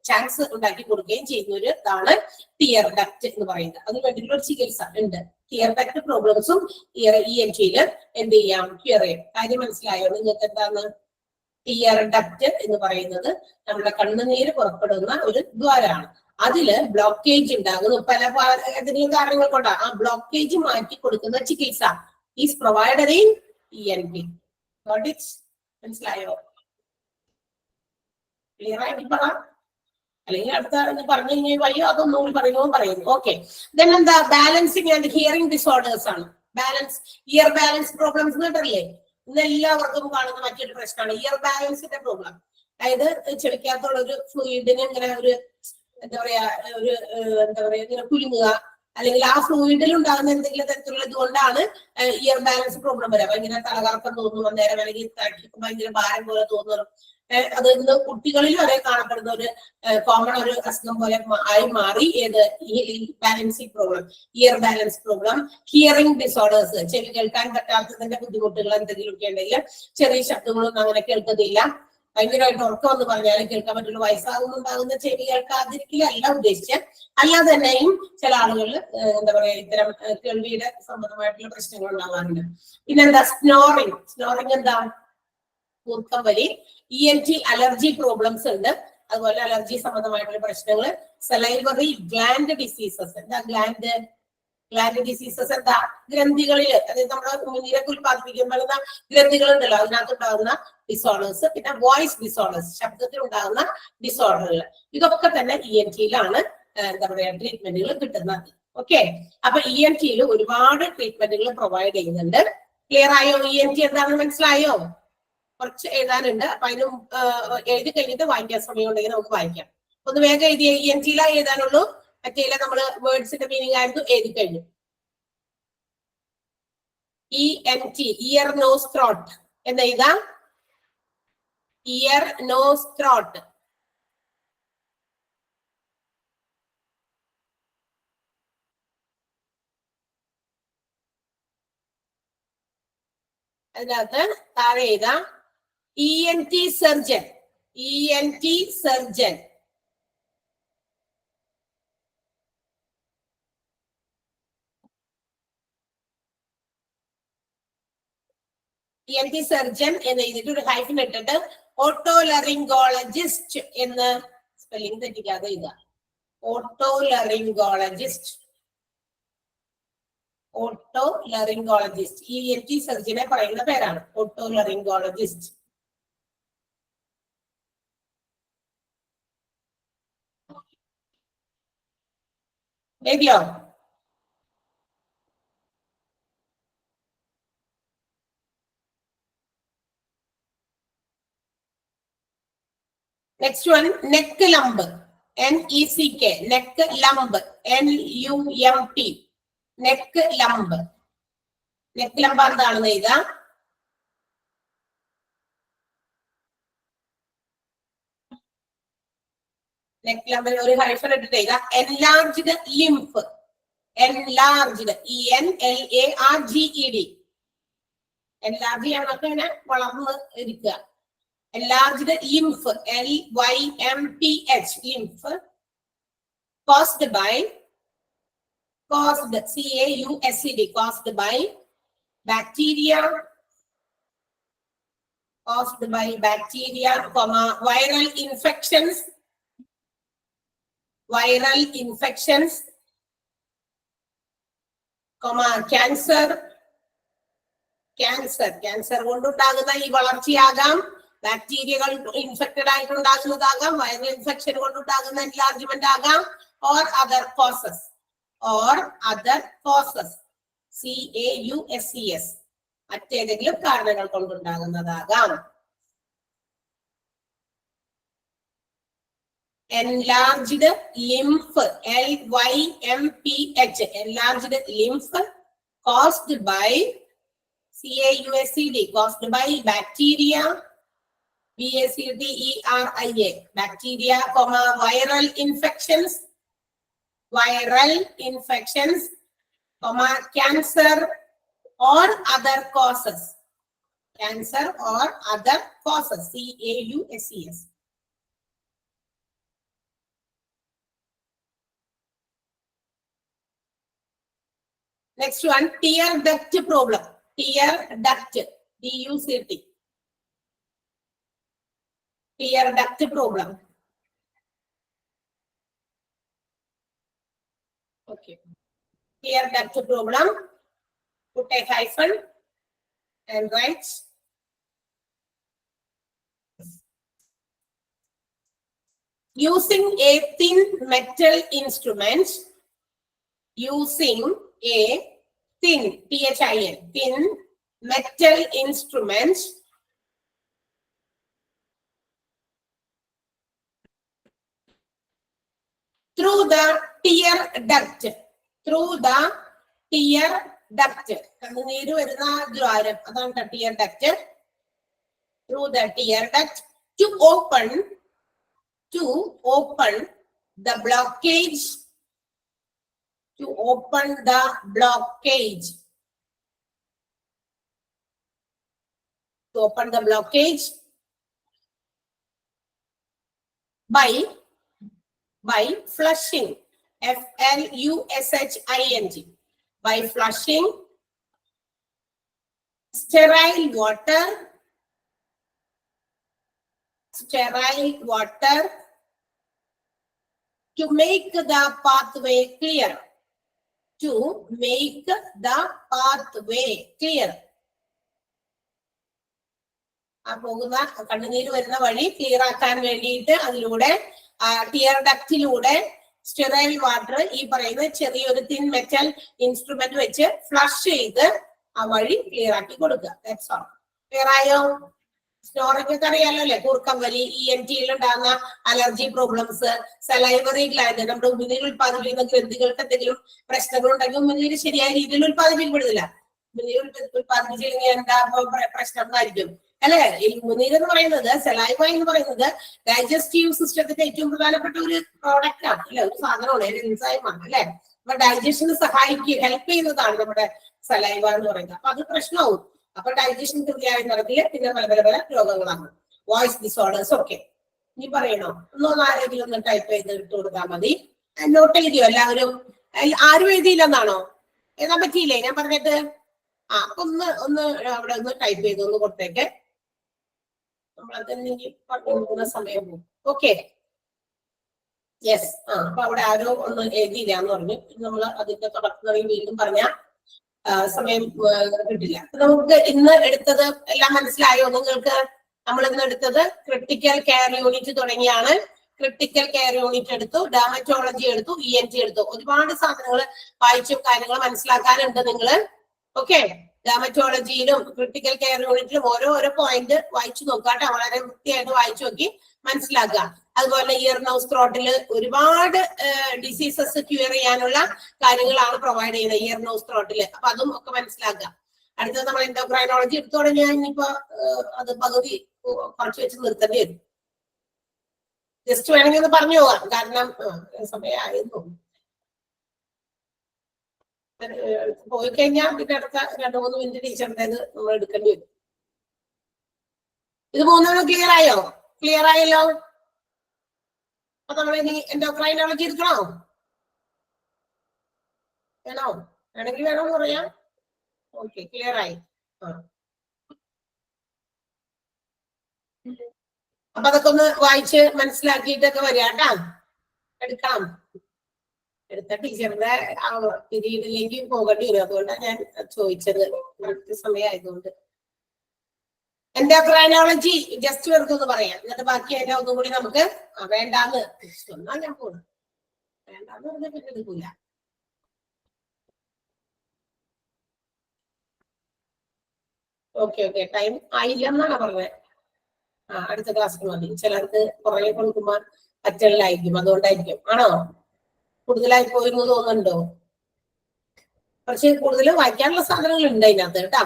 ചാൻസ് ഉണ്ടാക്കി കൊടുക്കുകയും ചെയ്യുന്ന ഒരു ഇതാണ് ടിയർ ഡക്റ്റ് എന്ന് പറയുന്നത്. അതിന് വേണ്ടിയിട്ടുള്ള ഒരു ചികിത്സ ഉണ്ട്. ടിയർ ഡക്റ്റ് പ്രോബ്ലംസും ENT എന്ത് ചെയ്യാം? ക്യൂർ ചെയ്യാം. കാര്യം മനസ്സിലായോ നിങ്ങൾക്ക്? എന്താണ് ടിയർ ഡക്റ്റ് എന്ന് പറയുന്നത്? നമ്മുടെ കണ്ണുനീര് പുറപ്പെടുന്ന ഒരു ദ്വാരമാണ്. അതില് ബ്ലോക്കേജ് ഉണ്ടാകുന്നു പല ഏതെങ്കിലും കാരണങ്ങൾ കൊണ്ടാണ്. ആ ബ്ലോക്കേജ് മാറ്റി കൊടുക്കുന്ന ചികിത്സ ഈസ് പ്രൊവൈഡഡ് ഇൻ ENT. മനസ്സിലായോ? ക്ലിയർ ആയിട്ട് പറ, അല്ലെങ്കിൽ അടുത്ത പറഞ്ഞു കഴിഞ്ഞാൽ വയ്യോ അതൊന്നും പറയുന്നു. ഓക്കെ, ദെൻ എന്താ? ബാലൻസിങ് ആൻഡ് ഹിയറിംഗ് ഡിസോർഡേഴ്സ് ആണ്. ബാലൻസ്, ഇയർ ബാലൻസ് പ്രോബ്ലംസ് കേട്ടല്ലേ? ഇന്ന് എല്ലാവർക്കും കാണുന്ന മറ്റൊരു പ്രശ്നമാണ് ഇയർ ബാലൻസിന്റെ പ്രോബ്ലം. അതായത് ചെവിക്കകത്തുള്ള ഒരു ഫ്ലൂയിഡിന് ഇങ്ങനെ ഒരു എന്താ പറയാ ഇങ്ങനെ കുലുങ്ങുക, അല്ലെങ്കിൽ ആ ഫ്ലൂയിഡിൽ ഉണ്ടാകുന്ന എന്തെങ്കിലും തരത്തിലുള്ള ഇതുകൊണ്ടാണ് ഇയർ ബാലൻസ് പ്രോബ്ലം വരാം. ഭയങ്കര തലകറക്കം തോന്നുന്നു അന്നേരം, അല്ലെങ്കിൽ ഭയങ്കര ഭാരം പോലെ തോന്നുന്നു. അത് ഇന്ന് കുട്ടികളിൽ വരെ കാണപ്പെടുന്ന ഒരു കോമൺ ഒരു അസുഖം പോലെ ആയി മാറി. ഏത് ഈ balancing problem, year balance problem. Hearing disorders, ചെവി കേൾക്കാൻ പറ്റാത്തതിന്റെ ബുദ്ധിമുട്ടുകൾ എന്തെങ്കിലുമൊക്കെ ഉണ്ടെങ്കിൽ ചെറിയ ശബ്ദങ്ങളൊന്നും അങ്ങനെ കേൾക്കത്തില്ല. ഭയങ്കരമായിട്ട് ഉറക്കം എന്ന് പറഞ്ഞാലും കേൾക്കാൻ പറ്റുള്ള. വയസ്സാകുന്നുണ്ടാകുന്ന ചെവി കേൾക്കാതിരിക്കലല്ല ഉദ്ദേശിച്ചത്. അല്ലാതെ തന്നെയും ചില ആളുകളിൽ എന്താ പറയാ ഇത്തരം കേൾവിയുടെ സംബന്ധമായിട്ടുള്ള പ്രശ്നങ്ങൾ ഉണ്ടാകാറുണ്ട്. പിന്നെന്താ സ്നോറിങ്. സ്നോറിങ് എന്താ? മൂർക്കം വലി. ENT അലർജി പ്രോബ്ലംസ് ഉണ്ട്. അതുപോലെ അലർജി സംബന്ധമായിട്ടുള്ള പ്രശ്നങ്ങൾ. Salivary gland diseases. എന്താ ഗ്ലാൻഡ് ഡിസീസസ്? എന്താ? ഗ്രന്ഥികളിൽ, അതായത് നമ്മുടെ നീരൊക്കെ ഉത്പാദിപ്പിക്കുമ്പോൾ ഗ്രന്ഥികൾ ഉണ്ടല്ലോ, അതിനകത്തുണ്ടാകുന്ന ഡിസോർഡേഴ്സ്. പിന്നെ വോയിസ് ഡിസോർഡേഴ്സ്, ശബ്ദത്തിൽ ഉണ്ടാകുന്ന ഡിസോർഡറുകൾ. ഇതൊക്കെ തന്നെ ENT-യിലാണ് എന്താ പറയാ ട്രീറ്റ്മെന്റുകൾ കിട്ടുന്നത്. ഓക്കെ, അപ്പൊ ENT-യിൽ ഒരുപാട് ട്രീറ്റ്മെന്റുകൾ പ്രൊവൈഡ് ചെയ്യുന്നുണ്ട്. ക്ലിയർ ആയോ? ENT എന്താണെന്ന് മനസ്സിലായോ? കുറച്ച് എഴുതാനുണ്ട്. അപ്പൊ അതിന് എഴുതി കഴിഞ്ഞിട്ട് വായിക്കാൻ സമയം ഉണ്ടെങ്കിൽ നമുക്ക് വായിക്കാം. ഒന്ന് വേഗം എഴുതിയ. ENT-യിലാ എഴുതാനുള്ളൂ. മറ്റേല നമ്മള് വേർഡ്സിന്റെ മീനിങ് ആയിരുന്നു എഴുതി കഴിഞ്ഞു. ENT ഇയർ നോസ് ത്രോട്ട് എന്ന് എഴുതാം. Ear nose throat. അതിനകത്ത് താഴെ എഴുതാം ENT surgeon. ENT surgeon. ENT surgeon എന്ന് എഴുതിയിട്ട് ഒരു ഹൈഫൻ ഇട്ടിട്ട് ഓട്ടോലറിംഗോളജിസ്റ്റ് എന്ന് സ്പെല്ലിംഗ് തെറ്റിക്കാതെ എഴുതുക. ഓട്ടോലറിംഗോളജിസ്റ്റ്. ഓട്ടോലറിംഗോളജിസ്റ്റ് ENT സർജനെ പറയുന്ന പേരാണ് ഓട്ടോലറിംഗോളജിസ്റ്റ്. എഴുതിയോ? Next one neck lamb. NECK neck lamb. NUMP neck lamb. Neck lamb എന്താണെന്ന് എഴുതാം. നെക്ക് ലംബിൽ ഒരു ഹൈഫൻ ഇട്ടിട്ട് എഴുതാം. Enlarged lymph. Enlarged ENLARGED. Enlarge ചെയ്യാനൊക്കെ ഇങ്ങനെ വളർന്ന് ഇരിക്കുക. Enlarged lymph, LYMPH, lymph, caused by, CAUSED, caused by bacteria, viral infections, cancer കൊണ്ടുണ്ടാകുന്ന ഈ വളർച്ചയാകാം. ബാക്ടീരിയകൾ ഇൻഫെക്റ്റഡ് ആയിട്ടുണ്ടാകുന്നതാകാം. വൈറൽ ഇൻഫെക്ഷൻ കൊണ്ടുണ്ടാകുന്ന എൻലാർജ്മെന്റ് ആകാം. Or other causes. CAUSES മറ്റേതെങ്കിലും കാരണങ്ങൾ കൊണ്ടുണ്ടാകുന്നതാകാം. Enlarged lymph LYMPH enlarged lymph caused by CAUSED caused by bacteria BACTERIA bacteria, viral infections, cancer or other causes. CAUSES. Next one, tear duct problem. Tear duct, DUCT. Tear duct problem. Okay. Tear duct problem. Put a hyphen and write using a thin metal instrument. Using a thin, THIN, thin metal instruments through the tear duct. Through the tear duct. കണ്ണുനീര് വരുന്ന ദ്വാരം അതാണ് tear duct. Through the tear duct to open the blockage. To open the blockage. To open the blockage by flushing. Flushing. By flushing sterile water to make the pathway clear. To make the pathway clear. ആ പോകുന്ന കണ്ണുനീര് വരുന്ന വഴി clear ആക്കാൻ വേണ്ടിയിട്ട് അതിലൂടെ tear ഡക്റ്റിലൂടെ sterile water ഈ പറയുന്ന ചെറിയൊരു തിൻ മെറ്റൽ ഇൻസ്ട്രുമെന്റ് വെച്ച് ഫ്ലഷ് ചെയ്ത് ആ വഴി ക്ലിയർ ആക്കി കൊടുക്കുക. ക്ലിയർ ആയോ? സ്നോറിക്കൊക്കെ അറിയാലോ അല്ലെ, കൂർക്കം വലി, ENT ഉണ്ടാകുന്ന അലർജി പ്രോബ്ലംസ്, സലൈവറി ഗ്ലാൻഡ്, നമ്മുടെ ഉമിനീര് ഉത്പാദിപ്പിക്കുന്ന ഗ്രന്ഥികൾക്ക് എന്തെങ്കിലും പ്രശ്നങ്ങൾ ഉണ്ടെങ്കിൽ ഉമിനീര് ശരിയായ രീതിയിൽ ഉത്പാദിപ്പിക്കപ്പെടുന്നില്ല. ഉമിനീര് ഉത്പാദിപ്പിച്ചില്ലെങ്കിൽ എന്താ പ്രശ്നം എന്നായിരിക്കും അല്ലെ. ഈ ഉമിനീര് എന്ന് പറയുന്നത്, സലൈവ എന്ന് പറയുന്നത് ഡൈജസ്റ്റീവ് സിസ്റ്റത്തിന്റെ ഏറ്റവും പ്രധാനപ്പെട്ട ഒരു പ്രോഡക്റ്റ് ആണ് അല്ലെ, ഒരു സാധനമാണ്, ഒരു എൻസൈമാണ് അല്ലെ. അപ്പൊ ഡൈജഷന് ഹെൽപ്പ് ചെയ്യുന്നതാണ് നമ്മുടെ സലൈവ എന്ന് പറയുന്നത്. അപ്പൊ അത് പ്രശ്നമാവും. അപ്പൊ ഡൈജഷൻ കൃത്യമായ നടത്തില് പിന്നെ പല രോഗങ്ങളാണ്. വോയിസ് ഡിസോർഡേഴ്സ് ഒക്കെ. ഇനി പറയണോ? ആരെങ്കിലും ഒന്ന് ടൈപ്പ് ചെയ്ത് ഇട്ട് കൊടുത്താൽ മതി. നോട്ട് എഴുതിയോ എല്ലാവരും? ആരും എഴുതിയില്ലെന്നാണോ? എഴുതാൻ പറ്റിയില്ലേ ഞാൻ പറഞ്ഞിട്ട്? ഒന്ന് അവിടെ ഒന്ന് ടൈപ്പ് ചെയ്ത് ഒന്ന് കൊടുത്തേക്ക്. നമ്മളതെങ്കിൽ പഠിക്കുന്ന സമയം പോകും. Okay, yes. അപ്പൊ അവിടെ ആരോ ഒന്ന് എഴുതിയില്ല എന്ന് പറഞ്ഞു. നമ്മൾ അതിന്റെ തുടക്കം വീണ്ടും പറഞ്ഞ സമയം കിട്ടില്ല. നമുക്ക് ഇന്ന് എടുത്തത് എല്ലാം മനസ്സിലായോ നിങ്ങൾക്ക്? നമ്മൾ ഇന്ന് എടുത്തത് ക്രിട്ടിക്കൽ കെയർ യൂണിറ്റ് തുടങ്ങിയാണ്. ക്രിട്ടിക്കൽ കെയർ യൂണിറ്റ് എടുത്തു, ഡെർമറ്റോളജി എടുത്തു, ENT എടുത്തു. ഒരുപാട് സാധനങ്ങൾ വായിച്ചും കാര്യങ്ങൾ മനസ്സിലാക്കാനുണ്ട് നിങ്ങള്. ഓക്കെ, ഡെർമറ്റോളജിയിലും ക്രിട്ടിക്കൽ കെയർ യൂണിറ്റിലും ഓരോ പോയിന്റ് വായിച്ചു നോക്കാട്ടെ. വളരെ വൃത്തിയായിട്ട് വായിച്ചു നോക്കി മനസ്സിലാക്കുക. അതുപോലെ ഇയർ നോസ് ത്രോട്ടില് ഒരുപാട് ഡിസീസസ് ക്യൂർ ചെയ്യാനുള്ള കാര്യങ്ങളാണ് പ്രൊവൈഡ് ചെയ്യുന്നത് ഇയർ നോസ് ത്രോട്ടില്. അപ്പൊ അതും ഒക്കെ മനസ്സിലാക്കുക. അടുത്തത് നമ്മൾ എൻഡോക്രൈനോളജി എടുത്തു തുടങ്ങിയാൽ ഇനിയിപ്പോ അത് പകുതി കുറച്ച് വെച്ച് നിർത്തേണ്ടി വരും. ജസ്റ്റ് വേണമെങ്കിൽ ഒന്ന് പറഞ്ഞു പോകാം, കാരണം സമയമായിരുന്നു. പോയി കഴിഞ്ഞാൽ പിന്നെ അടുത്ത 2-3 മിനിറ്റ് ടീച്ചറിന്റെ നമ്മൾ എടുക്കേണ്ടി വരും. ഇത് മൂന്നെണ്ണം ക്ലിയർ ആയോ? ക്ലിയർ ആയല്ലോ? അപ്പൊ നമ്മൾ ഇനി എൻഡോക്രൈനോളജി എടുക്കണോ? വേണോ? വേണമെങ്കിൽ വേണമെന്ന് പറയാം. ഓക്കെ, ക്ലിയർ ആയി. അപ്പൊ അതൊക്കെ ഒന്ന് വായിച്ച് മനസ്സിലാക്കിയിട്ടൊക്കെ വരിക കേട്ടാ. എടുക്കാം. എടുത്ത ടീച്ചറിന്റെ പീരീഡിലേക്ക് പോകേണ്ടി വരും. അതുകൊണ്ടാണ് ഞാൻ ചോദിച്ചത്, കറക്റ്റ് സമയമായതുകൊണ്ട്. എൻഡോക്രൈനോളജി ജസ്റ്റ് വെറുതെ ഒന്ന് പറയാം, എന്നിട്ട് ബാക്കി അതിന്റെ ഒന്നും കൂടി നമുക്ക് വേണ്ടാന്ന് ഒന്നാ ഞാൻ പോകുന്നു. വേണ്ടാന്ന് പറഞ്ഞാൽ പിന്നെ എടുക്കൂല. ഓക്കെ, ടൈം ആയില്ല എന്നാണ് പറഞ്ഞത്. അടുത്ത ക്ലാസ്സിൽ മതി. ചിലർക്ക് പുറകെ കൊടുക്കുമ്പോൾ പറ്റലായിരിക്കും, അതുകൊണ്ടായിരിക്കും. ആണോ? കൂടുതലായി പോയിരുന്നു തോന്നുന്നുണ്ടോ? പക്ഷെ കൂടുതൽ വായിക്കാനുള്ള സാധനങ്ങൾ ഉണ്ട് അതിനകത്ത് കേട്ടാ.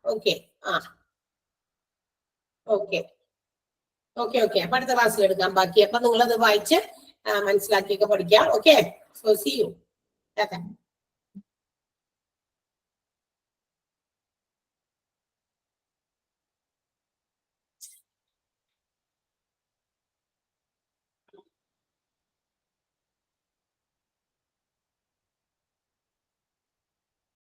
Okay, okay. അപ്പൊ അടുത്ത ക്ലാസ്സിൽ എടുക്കാം ബാക്കി. അപ്പൊ നിങ്ങളത് വായിച്ച് മനസ്സിലാക്കിയൊക്കെ പഠിക്കാം. Okay, so see U.